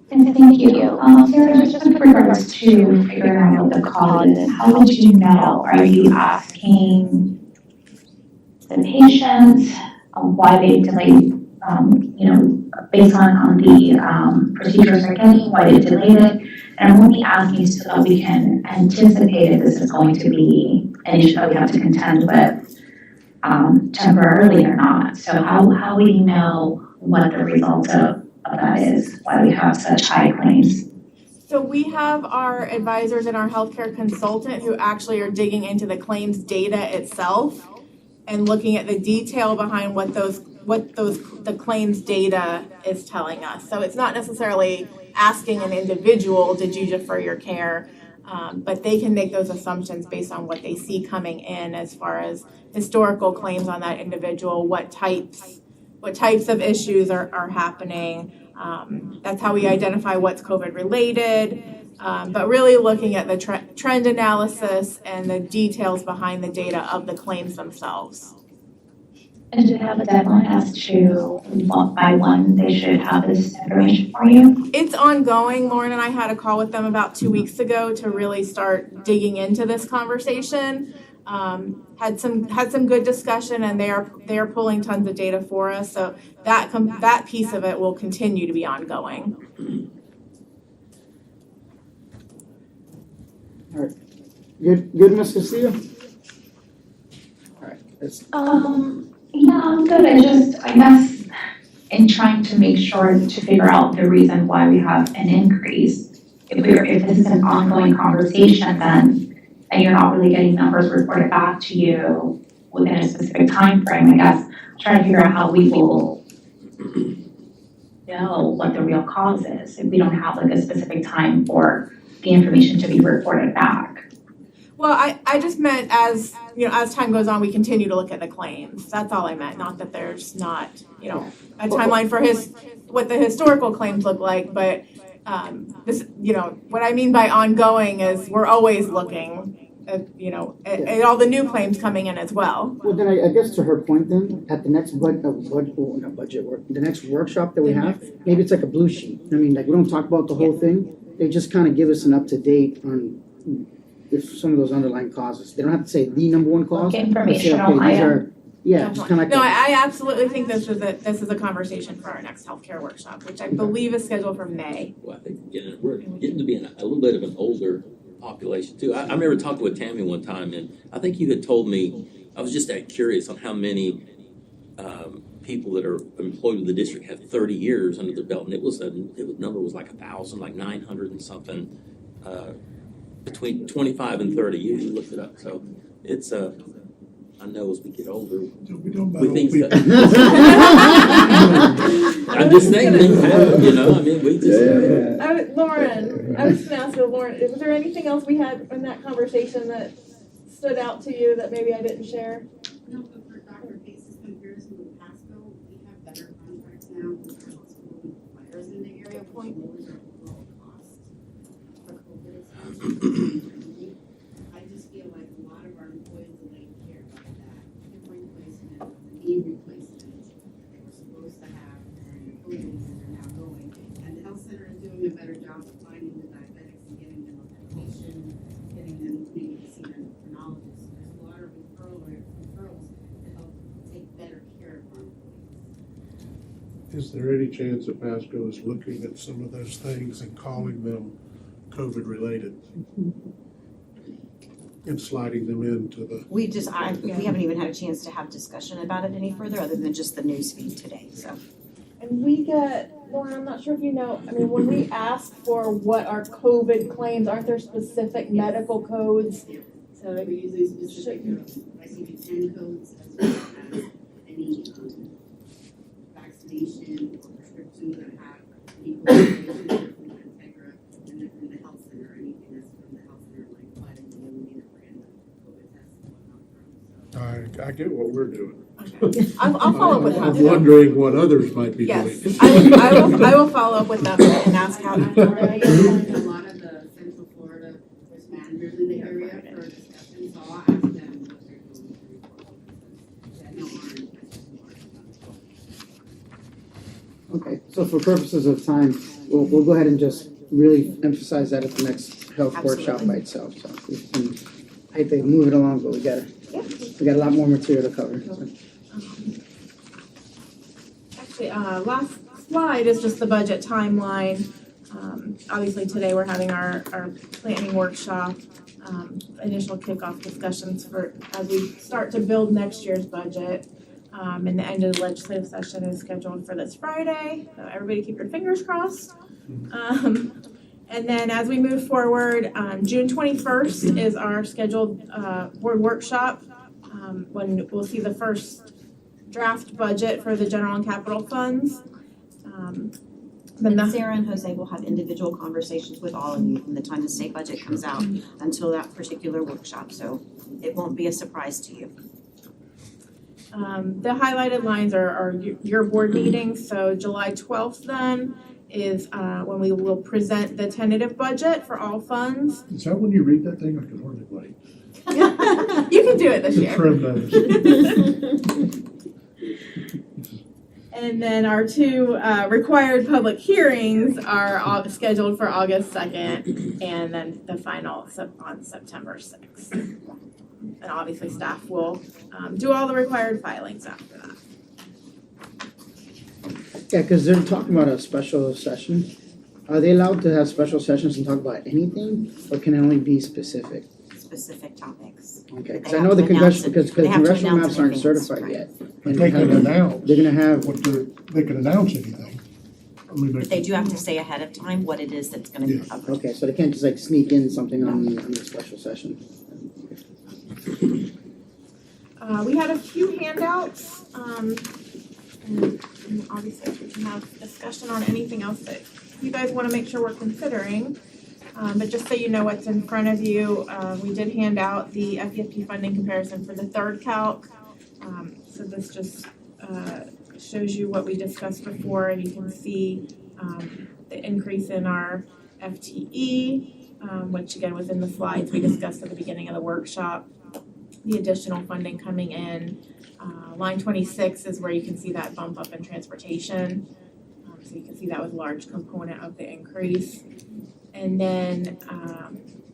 Speaker 4: Thank you. Sarah, just with regards to figuring out what the cause is, how would you know? Are you asking the patient why they delayed, based on the procedures they're getting, why they delayed it? And I'm only asking so that we can anticipate if this is going to be an issue that we have to contend with temporarily or not. So how will you know what the result of that is, why we have such high claims?
Speaker 2: So we have our advisors and our healthcare consultant who actually are digging into the claims data itself and looking at the detail behind what the claims data is telling us. So it's not necessarily asking an individual, did you defer your care? But they can make those assumptions based on what they see coming in as far as historical claims on that individual, what types of issues are happening. That's how we identify what's COVID related, but really looking at the trend analysis and the details behind the data of the claims themselves.
Speaker 4: And do you have a deadline as to by when they should have this information for you?
Speaker 2: It's ongoing. Lauren and I had a call with them about 2 weeks ago to really start digging into this conversation. Had some good discussion, and they are pulling tons of data for us. So that piece of it will continue to be ongoing.
Speaker 3: All right. Good, Ms. Castillo? All right.
Speaker 4: Yeah, I'm good. I guess in trying to make sure to figure out the reason why we have an increase, if this is an ongoing conversation, then and you're not really getting numbers reported back to you within a specific time frame, I guess I'm trying to figure out how we will know what the real cause is if we don't have like a specific time for the information to be reported back.
Speaker 2: Well, I just meant as time goes on, we continue to look at the claims. That's all I meant. Not that there's not, a timeline for what the historical claims look like, but this, what I mean by ongoing is we're always looking at all the new claims coming in as well.
Speaker 3: Well, then I guess to her point then, at the next the next workshop that we have, maybe it's like a blue sheet. I mean, like we don't talk about the whole thing. They just kind of give us an up-to-date on if some of those underlying causes. They don't have to say the number one cause.
Speaker 4: Informational
Speaker 3: these
Speaker 4: item.
Speaker 3: are, Yeah, just kinda like.
Speaker 2: No, I absolutely think this is a conversation for our next healthcare workshop, which I believe is scheduled for May.
Speaker 7: Well, I think we're getting to be a little bit of an older population too. I remember talking with Tammy one time, and I think you had told me, I was just curious on how many people that are employed with the district have 30 years under their belt, and the number was like 1,000, like 900 and something, between 25 and 30. You looked it up, so it's I know as we get older,
Speaker 5: We don't
Speaker 7: we think
Speaker 5: people.
Speaker 7: I'm just saying things happen, you know. I mean, we just.
Speaker 2: Lauren, I was gonna ask you, Lauren, was there anything else we had in that conversation that stood out to you that maybe I didn't share?
Speaker 10: No, but for Dr. Case's comparison with Pasco, we have better contracts now with our hospital providers in the area. Point lowers our overall cost for COVID expenses. I just feel like a lot of our employees delayed care about that hip replacement, the knee replacement that they were supposed to have during the COVID and are now going. And the health center is doing a better job of finding the diabetics and getting them on medication, getting them maybe to see their endocrinologist. There's a lot of referrals to help take better care of our employees.
Speaker 5: Is there any chance that Pasco is looking at some of those things and calling them COVID-related? And sliding them into the,
Speaker 1: We haven't even had a chance to have discussion about it any further, other than just the news feed today, so.
Speaker 2: And we get, Lauren, I'm not sure if you know, I mean, when we ask for what are COVID claims, aren't there specific medical codes? So
Speaker 10: We usually specific ICD-10 codes as well as any vaccination or prescriptions that have any collaboration from Integra and then from the health center, anything that's from the health center, like vitamin D that we're in the COVID tests and whatnot from.
Speaker 5: I get what we're doing.
Speaker 2: I'll follow up with
Speaker 5: I'm
Speaker 2: them.
Speaker 5: wondering what others might be doing.
Speaker 2: Yes, I will follow up with them and ask how.
Speaker 10: I get a lot of the Central Florida risk managers in the area for a discussion, so I'll ask them what they're doing to report. I know Orange has more.
Speaker 3: Okay, so for purposes of time, we'll go ahead and just really emphasize that at the next health workshop by itself, so. I hate to move it along, but we got a lot more material to cover, so.
Speaker 2: Actually, last slide is just the budget timeline. Obviously, today we're having our planning workshop, initial kickoff discussions for, as we start to build next year's budget. And the end of the legislative session is scheduled for this Friday, so everybody keep your fingers crossed. And then as we move forward, June 21st is our scheduled board workshop, when we'll see the first draft budget for the general and capital funds.
Speaker 1: And Sarah and Jose will have individual conversations with all of you from the time the state budget comes out until that particular workshop, so it won't be a surprise to you.
Speaker 2: The highlighted lines are your board meetings, so July 12th then is when we will present the tentative budget for all funds.
Speaker 5: Is that when you read that thing? I can hardly wait.
Speaker 2: You can do it this year.
Speaker 5: Trim those.
Speaker 2: And then our two required public hearings are scheduled for August 2nd, and then the final on September 6th. And obviously staff will do all the required filings after that.
Speaker 3: Yeah, because they're talking about a special session. Are they allowed to have special sessions and talk about anything, or can it only be specific?
Speaker 1: Specific topics.
Speaker 3: Okay, because
Speaker 1: They
Speaker 3: I know
Speaker 1: have
Speaker 3: the
Speaker 1: to announce
Speaker 3: congressional, because
Speaker 1: they have to
Speaker 3: congressional
Speaker 1: announce
Speaker 3: maps aren't
Speaker 1: in advance,
Speaker 3: certified
Speaker 1: right.
Speaker 3: yet.
Speaker 5: But they can announce.
Speaker 3: They're gonna have,
Speaker 5: They can announce anything. I mean,
Speaker 1: But they do have to say ahead of time what it is that's gonna be
Speaker 5: Yeah.
Speaker 1: covered.
Speaker 3: okay, so they can't just like sneak in something on the special session.
Speaker 2: We had a few handouts, and obviously we can have discussion on anything else that you guys wanna make sure we're considering. But just so you know what's in front of you, we did hand out the FEFP funding comparison for the third calc. So this just shows you what we discussed before, and you can see the increase in our FTE, which again was in the slides we discussed at the beginning of the workshop. The additional funding coming in. Line 26 is where you can see that bump up in transportation. So you can see that was a large component of the increase. And then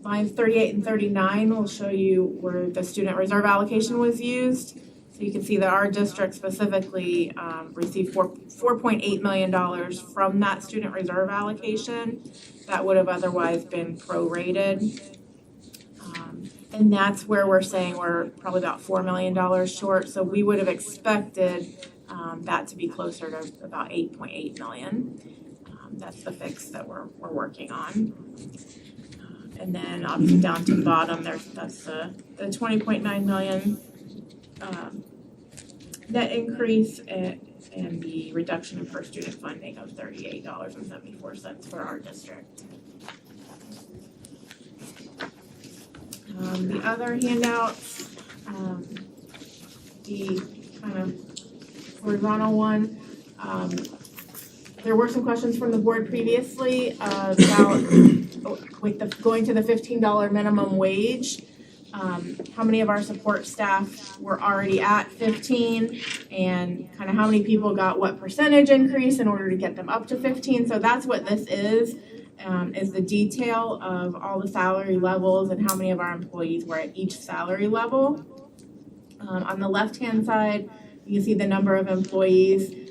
Speaker 2: lines 38 and 39 will show you where the student reserve allocation was used. So you can see that our district specifically received $4.8 million from that student reserve allocation that would have otherwise been prorated. And that's where we're saying we're probably about $4 million short. So we would have expected that to be closer to about 8.8 million. That's the fix that we're working on. And then obviously down to the bottom, that's the 20.9 million net increase and the reduction in per student funding of $38.74 for our district. The other handouts, the kind of horizontal one, there were some questions from the board previously about with the going to the $15 minimum wage. How many of our support staff were already at 15 and kind of how many people got what percentage increase in order to get them up to 15. So that's what this is the detail of all the salary levels and how many of our employees were at each salary level. On the left-hand side, you can see the number of employees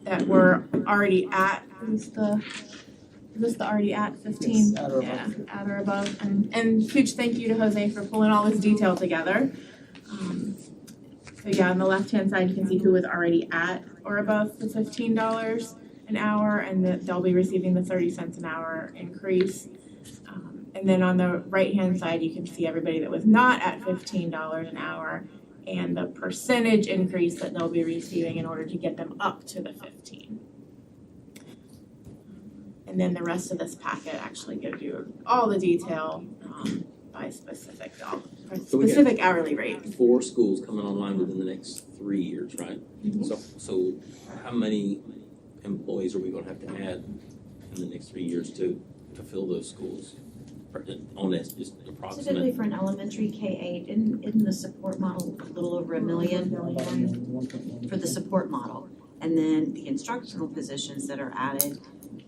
Speaker 2: that were already at, is this the already at 15?
Speaker 8: Yes, at or above.
Speaker 2: Yeah, at or above. And huge thank you to Jose for pulling all this detail together. So yeah, on the left-hand side, you can see who was already at or above the $15 an hour and that they'll be receiving the 30 cents an hour increase. And then on the right-hand side, you can see everybody that was not at $15 an hour and the percentage increase that they'll be receiving in order to get them up to the 15. And then the rest of this packet actually gives you all the detail by specific hourly rate.
Speaker 7: 4 schools coming online within the next 3 years, right?
Speaker 2: Mm-hmm.
Speaker 7: So how many employees are we gonna have to add in the next 3 years to fill those schools? On that, just approximate.
Speaker 1: Typically for an elementary K-8, isn't the support model a little over $1 million for the support model? And then the instructional positions that are added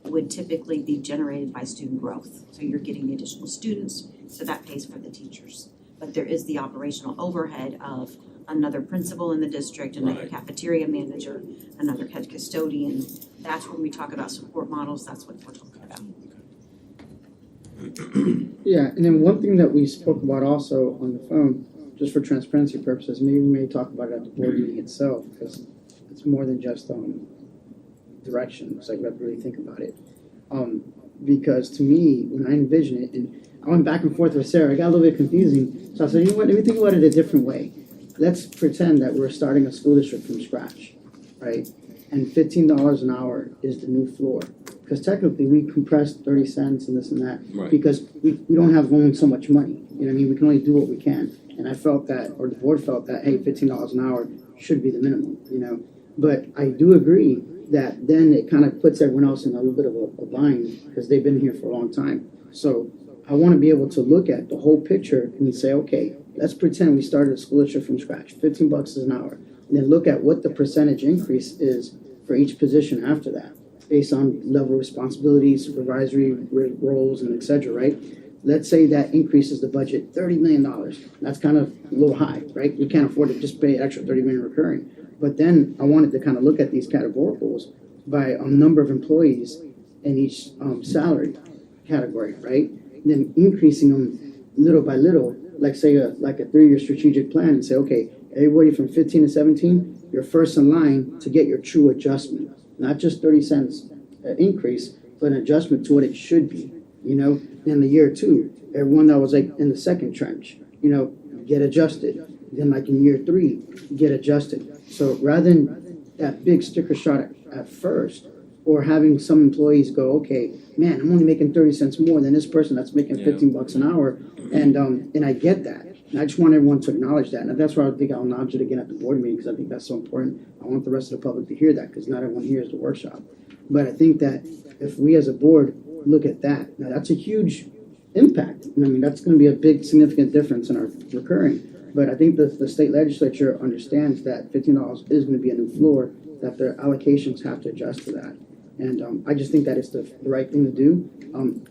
Speaker 1: would typically be generated by student growth. So you're getting the additional students, so that pays for the teachers. But there is the operational overhead of another principal in the district, another
Speaker 7: Right.
Speaker 1: cafeteria manager, another head custodian. That's when we talk about support models, that's what we're talking about.
Speaker 3: Yeah, and then one thing that we spoke about also on the phone, just for transparency purposes, maybe we may talk about it at the board meeting itself, because it's more than just direction, so I got to really think about it. Because to me, when I envision it, and I went back and forth with Sarah, it got a little bit confusing, so I said, you know what, let me think about it a different way. Let's pretend that we're starting a school district from scratch, right? And $15 an hour is the new floor. Because technically, we compressed 30 cents and this and that,
Speaker 7: Right.
Speaker 3: because we don't have only so much money. You know what I mean? We can only do what we can. And I felt that, or the board felt that, hey, $15 an hour should be the minimum, you know? But I do agree that then it kind of puts everyone else in a little bit of a bind, because they've been here for a long time. So I want to be able to look at the whole picture and say, okay, let's pretend we started a school district from scratch, $15 an hour. And then look at what the percentage increase is for each position after that, based on level of responsibility, supervisory roles, and et cetera, right? Let's say that increases the budget $30 million. That's kind of a little high, right? We can't afford to just pay an extra $30 million recurring. But then I wanted to kind of look at these categoricals by a number of employees in each salary category, right? And then increasing them little by little, like say a 3-year strategic plan, and say, okay, everybody from 15 to 17, you're first in line to get your true adjustment. Not just 30 cents increase, but an adjustment to what it should be, you know? In the year 2, everyone that was like in the second trench, you know, get adjusted. Then like in year 3, get adjusted. So rather than that big sticker shot at first, or having some employees go, okay, man, I'm only making 30 cents more than this person that's making $15 an hour. And I get that. And I just want everyone to acknowledge that. And that's why I think I'll acknowledge it again at the board meeting, because I think that's so important. I want the rest of the public to hear that, because not everyone hears the workshop. But I think that if we as a board look at that, now that's a huge impact. And I mean, that's going to be a big, significant difference in our recurring. But I think the state legislature understands that $15 is going to be a new floor, that their allocations have to adjust to that. And I just think that it's the right thing to do.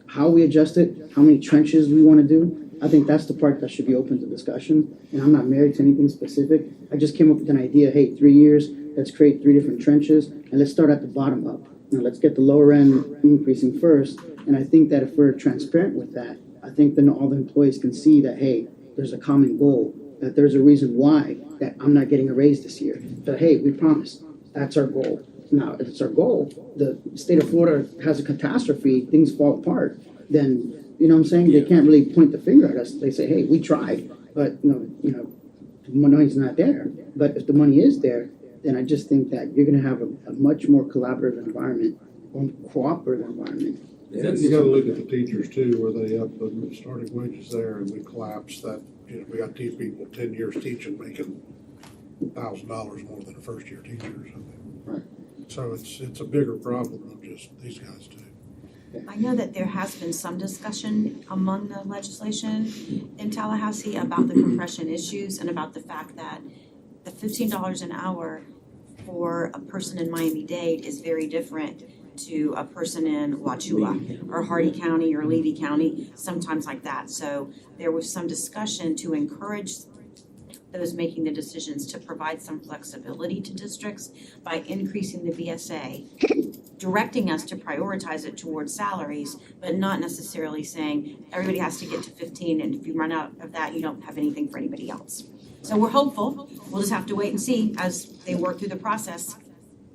Speaker 3: How we adjust it, how many trenches we want to do, I think that's the part that should be open to discussion, and I'm not married to anything specific. I just came up with an idea, hey, 3 years, let's create 3 different trenches, and let's start at the bottom up. Now, let's get the lower end increasing first, and I think that if we're transparent with that, I think then all the employees can see that, hey, there's a common goal, that there's a reason why that I'm not getting a raise this year. But hey, we promised, that's our goal. Now, if it's our goal, the state of Florida has a catastrophe, things fall apart, then, you know what I'm saying? They can't really point the finger at us. They say, hey, we tried, but, the money's not there. But if the money is there, then I just think that you're gonna have a much more collaborative environment, or cooperative environment.
Speaker 5: You gotta look at the teachers too, where they up the starting wages there, and we collapse that, we got these people 10 years teaching, making $1,000 more than a first-year teacher or something.
Speaker 3: Right.
Speaker 5: So it's a bigger problem than just these guys too.
Speaker 1: I know that there has been some discussion among the legislation in Tallahassee about the compression issues and about the fact that the $15 an hour for a person in Miami-Dade is very different to a person in Wauchula or Hardy County or Levy County, sometimes like that. So there was some discussion to encourage those making the decisions to provide some flexibility to districts by increasing the BSA, directing us to prioritize it towards salaries, but not necessarily saying everybody has to get to 15, and if you run out of that, you don't have anything for anybody else. So we're hopeful. We'll just have to wait and see as they work through the process.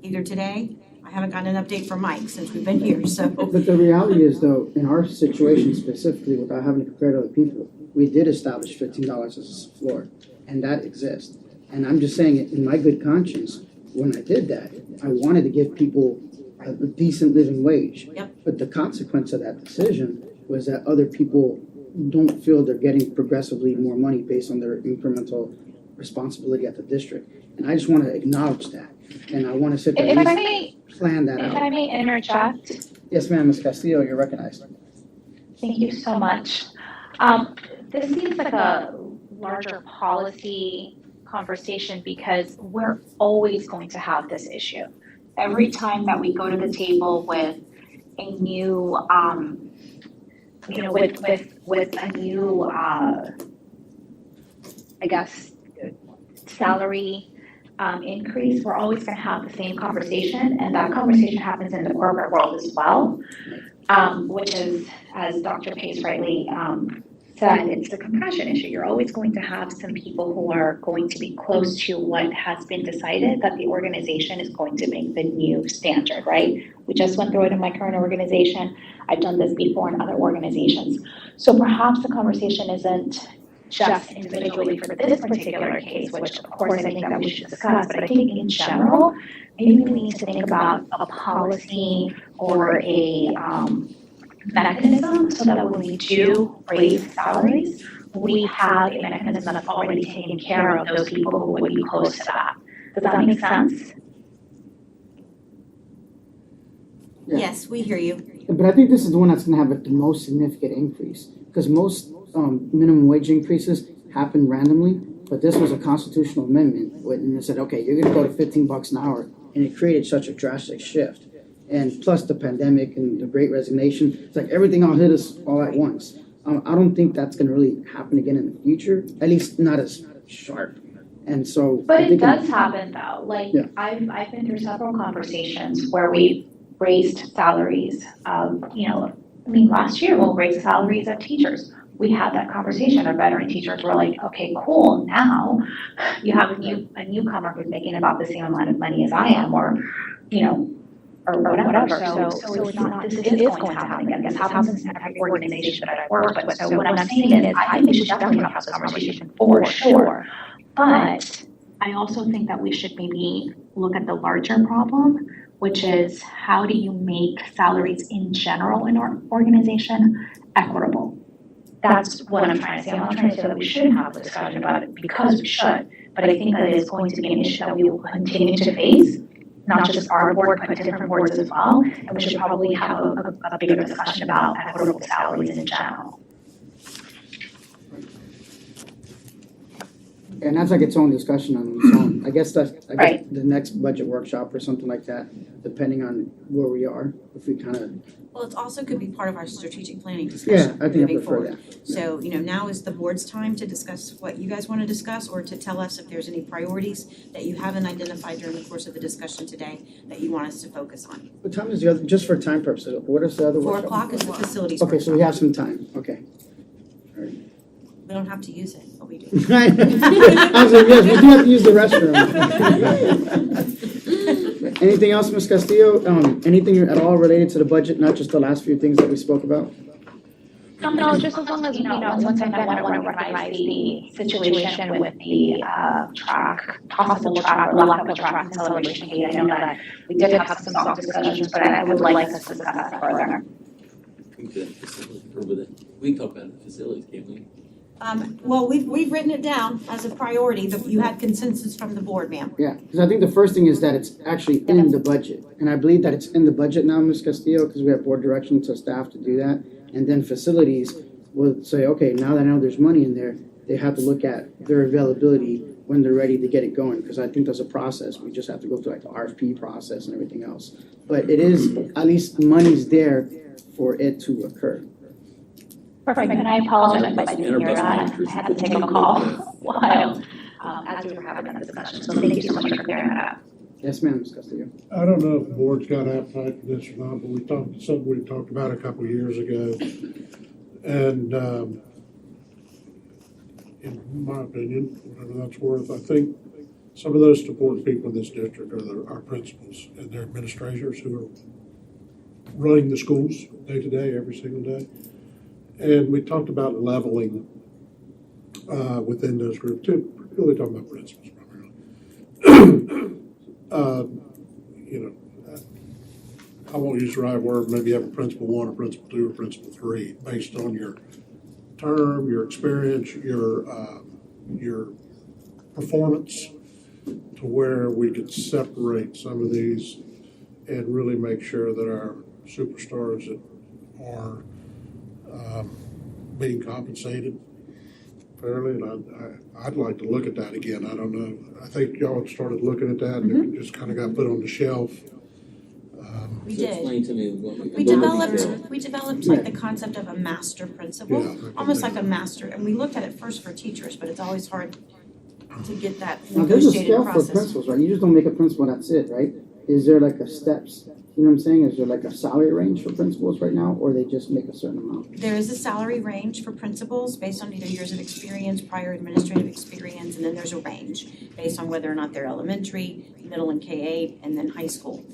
Speaker 1: Either today, I haven't gotten an update from Mike since we've been here, so.
Speaker 3: But the reality is, though, in our situation specifically, without having to compare to other people, we did establish $15 as a floor, and that exists. And I'm just saying, in my good conscience, when I did that, I wanted to give people a decent living wage.
Speaker 1: Yep.
Speaker 3: But the consequence of that decision was that other people don't feel they're getting progressively more money based on their incremental responsibility at the district. And I just want to acknowledge that. And I want to sit there
Speaker 4: If I
Speaker 3: and
Speaker 4: may,
Speaker 3: plan that
Speaker 4: if
Speaker 3: out.
Speaker 4: I may interject,
Speaker 3: Yes, ma'am, Ms. Castillo, you're recognized.
Speaker 4: thank you so much. This seems like a larger policy conversation because we're always going to have this issue. Every time that we go to the table with a new, with a new, I guess, salary increase, we're always going to have the same conversation, and that conversation happens in the corporate world as well, which is, as Dr. Pace rightly said, it's the compression issue. You're always going to have some people who are going to be close to what has been decided that the organization is going to make the new standard, right? We just went through it in my current organization. I've done this before in other organizations. So perhaps the conversation isn't just individually for this particular case, which of course I think that we should discuss, but I think in general, maybe we need to think about a policy or a mechanism so that when we do raise salaries, we have a mechanism that's already taking care of those people who would be close to that. Does that make sense?
Speaker 3: Yeah.
Speaker 1: Yes, we hear you.
Speaker 3: But I think this is the one that's going to have the most significant increase, because most minimum wage increases happen randomly, but this was a constitutional amendment, and it said, okay, you're going to go to $15 an hour, and it created such a drastic shift. And plus the pandemic and the Great Resignation, it's like everything all hit us all at once. I don't think that's going to really happen again in the future, at least not as sharp. And so,
Speaker 4: But it does happen though. Like
Speaker 3: Yeah.
Speaker 4: I've been through several conversations where we raised salaries of, last year we'll raise the salaries of teachers. We had that conversation. Our veteran teachers were like, okay, cool. Now you have a newcomer who's making about the same amount of money as I am, or whatever. So it's not, this is going to happen again. This happens in every organization that I work with. So what I'm saying is, I think we should definitely have this conversation for sure. But I also think that we should maybe look at the larger problem, which is how do you make salaries in general in our organization equitable? That's what I'm trying to say. I'm not trying to say that we shouldn't have a discussion about it, because we should. But I think that it is going to be an issue that we will continue to face, not just our board, but different boards as well. And we should probably have a bigger discussion about equitable salaries in general.
Speaker 3: And that's like its own discussion on its own. I guess
Speaker 4: Right.
Speaker 3: the next budget workshop or something like that, depending on where we are, if we kind of.
Speaker 1: Well, it also could be part of our strategic planning
Speaker 3: Yeah,
Speaker 1: discussion
Speaker 3: I think I
Speaker 1: moving
Speaker 3: prefer
Speaker 1: forward.
Speaker 3: that.
Speaker 1: So, now is the board's time to discuss what you guys want to discuss, or to tell us if there's any priorities that you haven't identified during the course of the discussion today that you want us to focus on.
Speaker 3: What time is the other, just for time purposes, what is the other
Speaker 1: 4
Speaker 3: workshop?
Speaker 1: o'clock is the facilities
Speaker 3: Okay, so we
Speaker 1: workshop.
Speaker 3: have some time, okay.
Speaker 1: We don't have to use it, but we do.
Speaker 3: I was like, yes, we do have to use the restroom. Anything else, Ms. Castillo? Anything at all related to the budget, not just the last few things that we spoke about?
Speaker 4: No, just as long as, once again, I want to recognize the situation with the track, possible track, or lack of a track acceleration gate. I know that we did have some soft discussions, but I would like us to discuss that further.
Speaker 7: We can talk about the facilities, can't we?
Speaker 1: Well, we've written it down as a priority, that you had consensus from the board, ma'am.
Speaker 3: Yeah, because I think the first thing is that it's actually in the budget. And I believe that it's in the budget now, Ms. Castillo, because we have board direction to staff to do that. And then facilities will say, okay, now that I know there's money in there, they have to look at their availability when they're ready to get it going. Because I think there's a process. We just have to go through like the RFP process and everything else. But it is, at least money's there for it to occur.
Speaker 4: Perfect, and I apologize if I didn't hear that. I had to take a call while, as we were having that discussion, so thank you so much for clearing that up.
Speaker 3: Yes, ma'am, Ms. Castillo.
Speaker 5: I don't know if the board's got appetite for this or not, but something we talked about a couple of years ago. And, in my opinion, whatever that's worth, I think some of those important people in this district are our principals and their administrators who are running the schools day to day, every single day. And we talked about leveling within those groups, too, really talking about principals primarily. I won't use the right word, maybe have a principal 1, a principal 2, or principal 3, based on your term, your experience, your performance, to where we could separate some of these and really make sure that our superstars that are being compensated fairly, and I'd like to look at that again. I don't know. I think y'all had started looking at that, and it just kind of got put on the shelf.
Speaker 1: We
Speaker 7: So
Speaker 1: did.
Speaker 7: explain to me what
Speaker 1: We developed like the concept of a master principal,
Speaker 5: Yeah.
Speaker 1: almost like a master, and we looked at it first for teachers, but it's always hard to get that
Speaker 3: Now, there's a
Speaker 1: negotiated
Speaker 3: scale for
Speaker 1: process.
Speaker 3: principals, right? You just don't make a principal, that's it, right? Is there like a steps, you know what I'm saying? Is there like a salary range for principals right now, or they just make a certain amount?
Speaker 1: There is a salary range for principals based on either years of experience, prior administrative experience, and then there's a range based on whether or not they're elementary, middle and K-8, and then high school,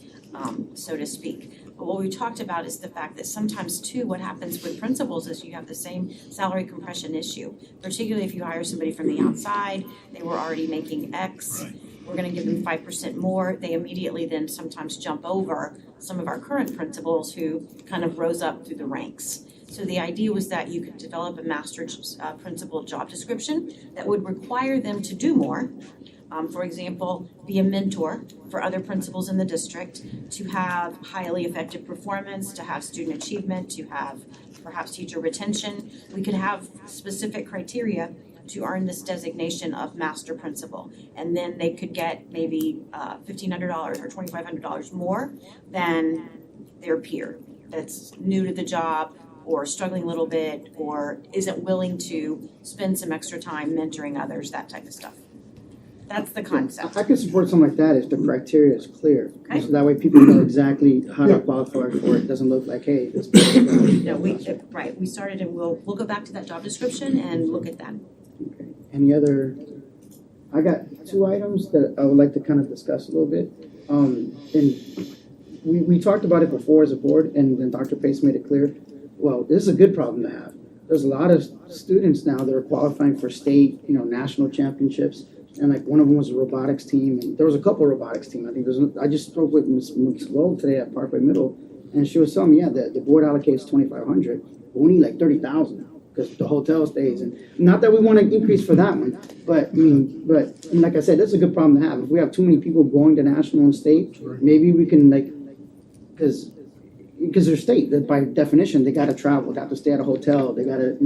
Speaker 1: so to speak. But what we talked about is the fact that sometimes too, what happens with principals is you have the same salary compression issue, particularly if you hire somebody from the outside, they were already making X.
Speaker 5: Right.
Speaker 1: We're gonna give them 5% more, they immediately then sometimes jump over some of our current principals who kind of rose up through the ranks. So the idea was that you could develop a master principal job description that would require them to do more. For example, be a mentor for other principals in the district, to have highly effective performance, to have student achievement, to have perhaps teacher retention. We could have specific criteria to earn this designation of master principal. And then they could get maybe $1,500 or $2,500 more than their peer that's new to the job or struggling a little bit or isn't willing to spend some extra time mentoring others, that type of stuff. That's the concept.
Speaker 3: I could support something like that if the criteria is clear.
Speaker 1: Okay.
Speaker 3: So that way people know exactly how to qualify for it. It doesn't look like, hey, this person.
Speaker 1: No, we started and we'll go back to that job description and look at that.
Speaker 3: Okay. Any other, I got 2 items that I would like to kind of discuss a little bit. And we talked about it before as a board, and then Dr. Pace made it clear. Well, this is a good problem to have. There's a lot of students now that are qualifying for state, national championships. And like one of them was a robotics team, and there was a couple of robotics teams. I think I just spoke with Ms. Lowe today at Parkway Middle, and she was telling me, the board allocates $2,500, but we need like $30,000 because the hotel stays. And not that we want to increase for that one, but like I said, that's a good problem to have. If we have too many people going to national and state, maybe we can because they're state, that by definition they got to travel, they have to stay at a hotel, they got to,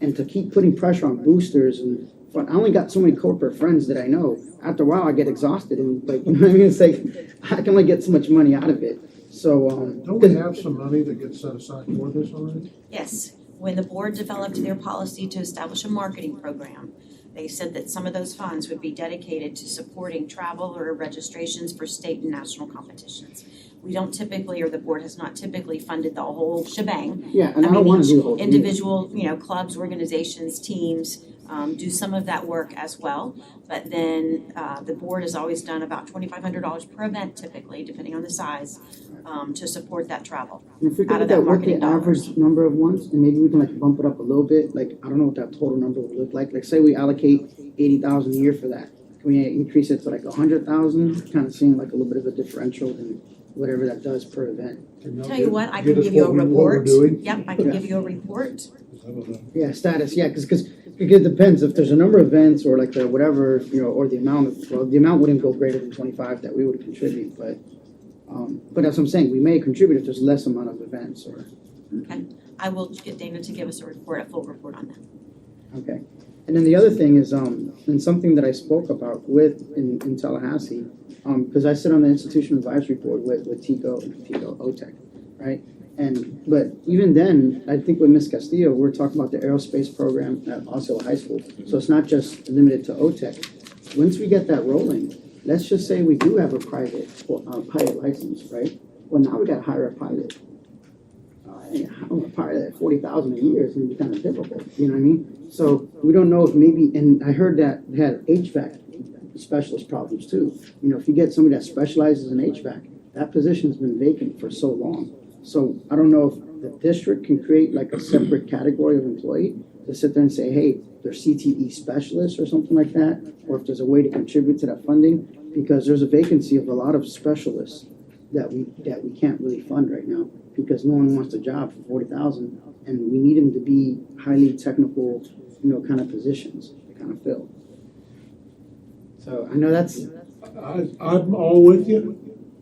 Speaker 3: and to keep putting pressure on boosters and. But I only got so many corporate friends that I know. After a while, I get exhausted, and it's like, how can I get so much money out of it? So,
Speaker 5: Don't we have some money that gets set aside for this already?
Speaker 1: Yes, when the board developed their policy to establish a marketing program, they said that some of those funds would be dedicated to supporting travel or registrations for state and national competitions. We don't typically, or the board has not typically funded the whole shebang.
Speaker 3: yeah, and I
Speaker 1: I
Speaker 3: don't
Speaker 1: mean,
Speaker 3: wanna do the whole thing.
Speaker 1: Individual, clubs, organizations, teams, do some of that work as well. But then, the board has always done about $2,500 per event typically, depending on the size, to support that travel.
Speaker 3: And if we
Speaker 1: out
Speaker 3: could
Speaker 1: of
Speaker 3: look
Speaker 1: that
Speaker 3: at what the
Speaker 1: marketing dollars.
Speaker 3: average number of ones, and maybe we can like bump it up a little bit, like, I don't know what that total number would look like say we allocate 80,000 a year for that. Can we increase it to like 100,000, kind of seeing like a little bit of a differential in whatever that does per event?
Speaker 1: Tell you what, I
Speaker 5: Get
Speaker 1: can
Speaker 5: us
Speaker 1: give you a
Speaker 5: what we're
Speaker 1: report.
Speaker 5: doing?
Speaker 1: Yep, I can give you a report.
Speaker 3: Yeah, status, yeah, because it depends, if there's a number of events or like the whatever, or the amount of, well, the amount wouldn't go greater than 25 that we would contribute, but that's what I'm saying, we may contribute if there's less amount of events or,
Speaker 1: Okay, I will get Dana to give us a full report on that.
Speaker 3: okay. And then the other thing is, and something that I spoke about in Tallahassee, because I sit on the Institution Advisory Board with TICO, OTEC, right? But even then, I think with Ms. Castillo, we're talking about the aerospace program at Osceola High School. So it's not just limited to OTEC. Once we get that rolling, let's just say we do have a pilot license, right? Well, now we got to hire a pilot. A pilot at $40,000 a year is going to be kind of difficult. You know what I mean? So we don't know if maybe, and I heard that they had HVAC specialist problems too. If you get somebody that specializes in HVAC, that position's been vacant for so long. So I don't know if the district can create like a separate category of employee to sit there and say, hey, they're CTE specialists or something like that, or if there's a way to contribute to that funding, because there's a vacancy of a lot of specialists that we can't really fund right now because no one wants a job for 40,000, and we need them to be highly technical, kind of positions to kind of fill. So I know that's.
Speaker 5: I'm all with you.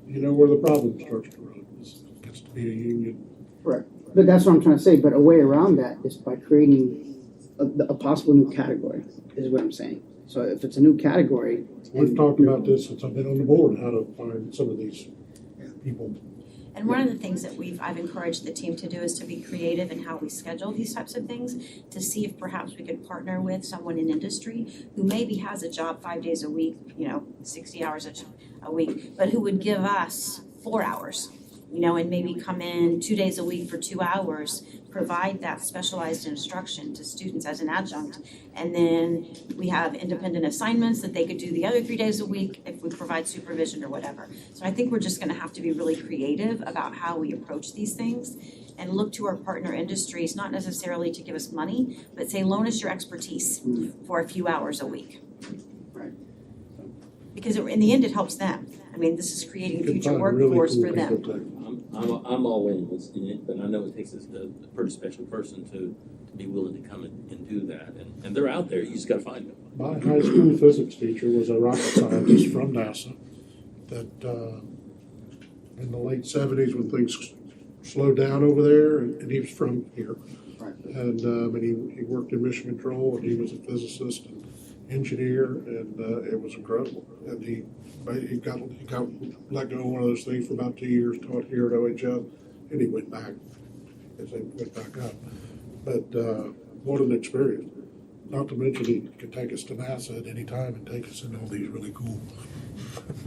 Speaker 5: You know where the problem starts to run. It gets to be a union.
Speaker 3: Correct. But that's what I'm trying to say. But a way around that is by creating a possible new category, is what I'm saying. So if it's a new category.
Speaker 5: We've talked about this since I've been on the board, how to find some of these people.
Speaker 1: And one of the things that I've encouraged the team to do is to be creative in how we schedule these types of things, to see if perhaps we could partner with someone in industry who maybe has a job 5 days a week, 60 hours a week, but who would give us 4 hours, and maybe come in 2 days a week for 2 hours, provide that specialized instruction to students as an adjunct. And then we have independent assignments that they could do the other 3 days a week if we provide supervision or whatever. So I think we're just gonna have to be really creative about how we approach these things and look to our partner industries, not necessarily to give us money, but say loan us your expertise for a few hours a week.
Speaker 3: Right.
Speaker 1: Because in the end, it helps them. I mean, this is creating future workforce for them.
Speaker 7: I'm all in it, but I know it takes a pretty special person to be willing to come and do that. And they're out there, you just gotta find them.
Speaker 5: My high school physics teacher was a rocket scientist from NASA that in the late 70s when things slowed down over there, and he was from here.
Speaker 3: Right.
Speaker 5: And but he worked in mission control, and he was a physicist and engineer, and it was incredible. And he got let go of one of those things for about 2 years, taught here at OHL, and he went back as they went back up. But what an experience. Not to mention he could take us to NASA at any time and take us into all these really cool.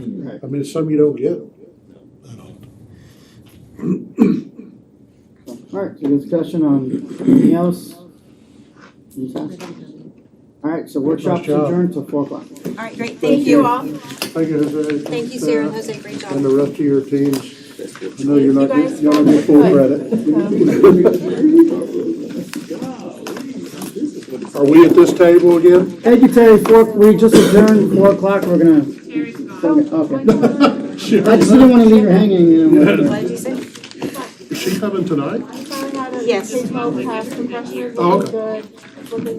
Speaker 3: Right.
Speaker 5: I mean, it's something you don't get.
Speaker 3: All right, so discussion on anything else? All right, so workshop's adjourned till 4 o'clock.
Speaker 1: All right, great,
Speaker 2: Thank you all.
Speaker 5: Thank you, Jose.
Speaker 1: Thank you, Sarah and Jose, great job.
Speaker 5: And the rest of your teams. I know
Speaker 2: You guys
Speaker 5: you're not get full credit. Are we at this table again?
Speaker 3: Thank you, Terry. We just adjourned 4 o'clock. We're gonna. Okay. I just didn't want to leave her hanging.
Speaker 1: What did you say?
Speaker 5: Is she coming tonight?
Speaker 2: I had a
Speaker 1: Yes.
Speaker 2: K-12 pass compression.
Speaker 5: Oh, okay.
Speaker 2: Good.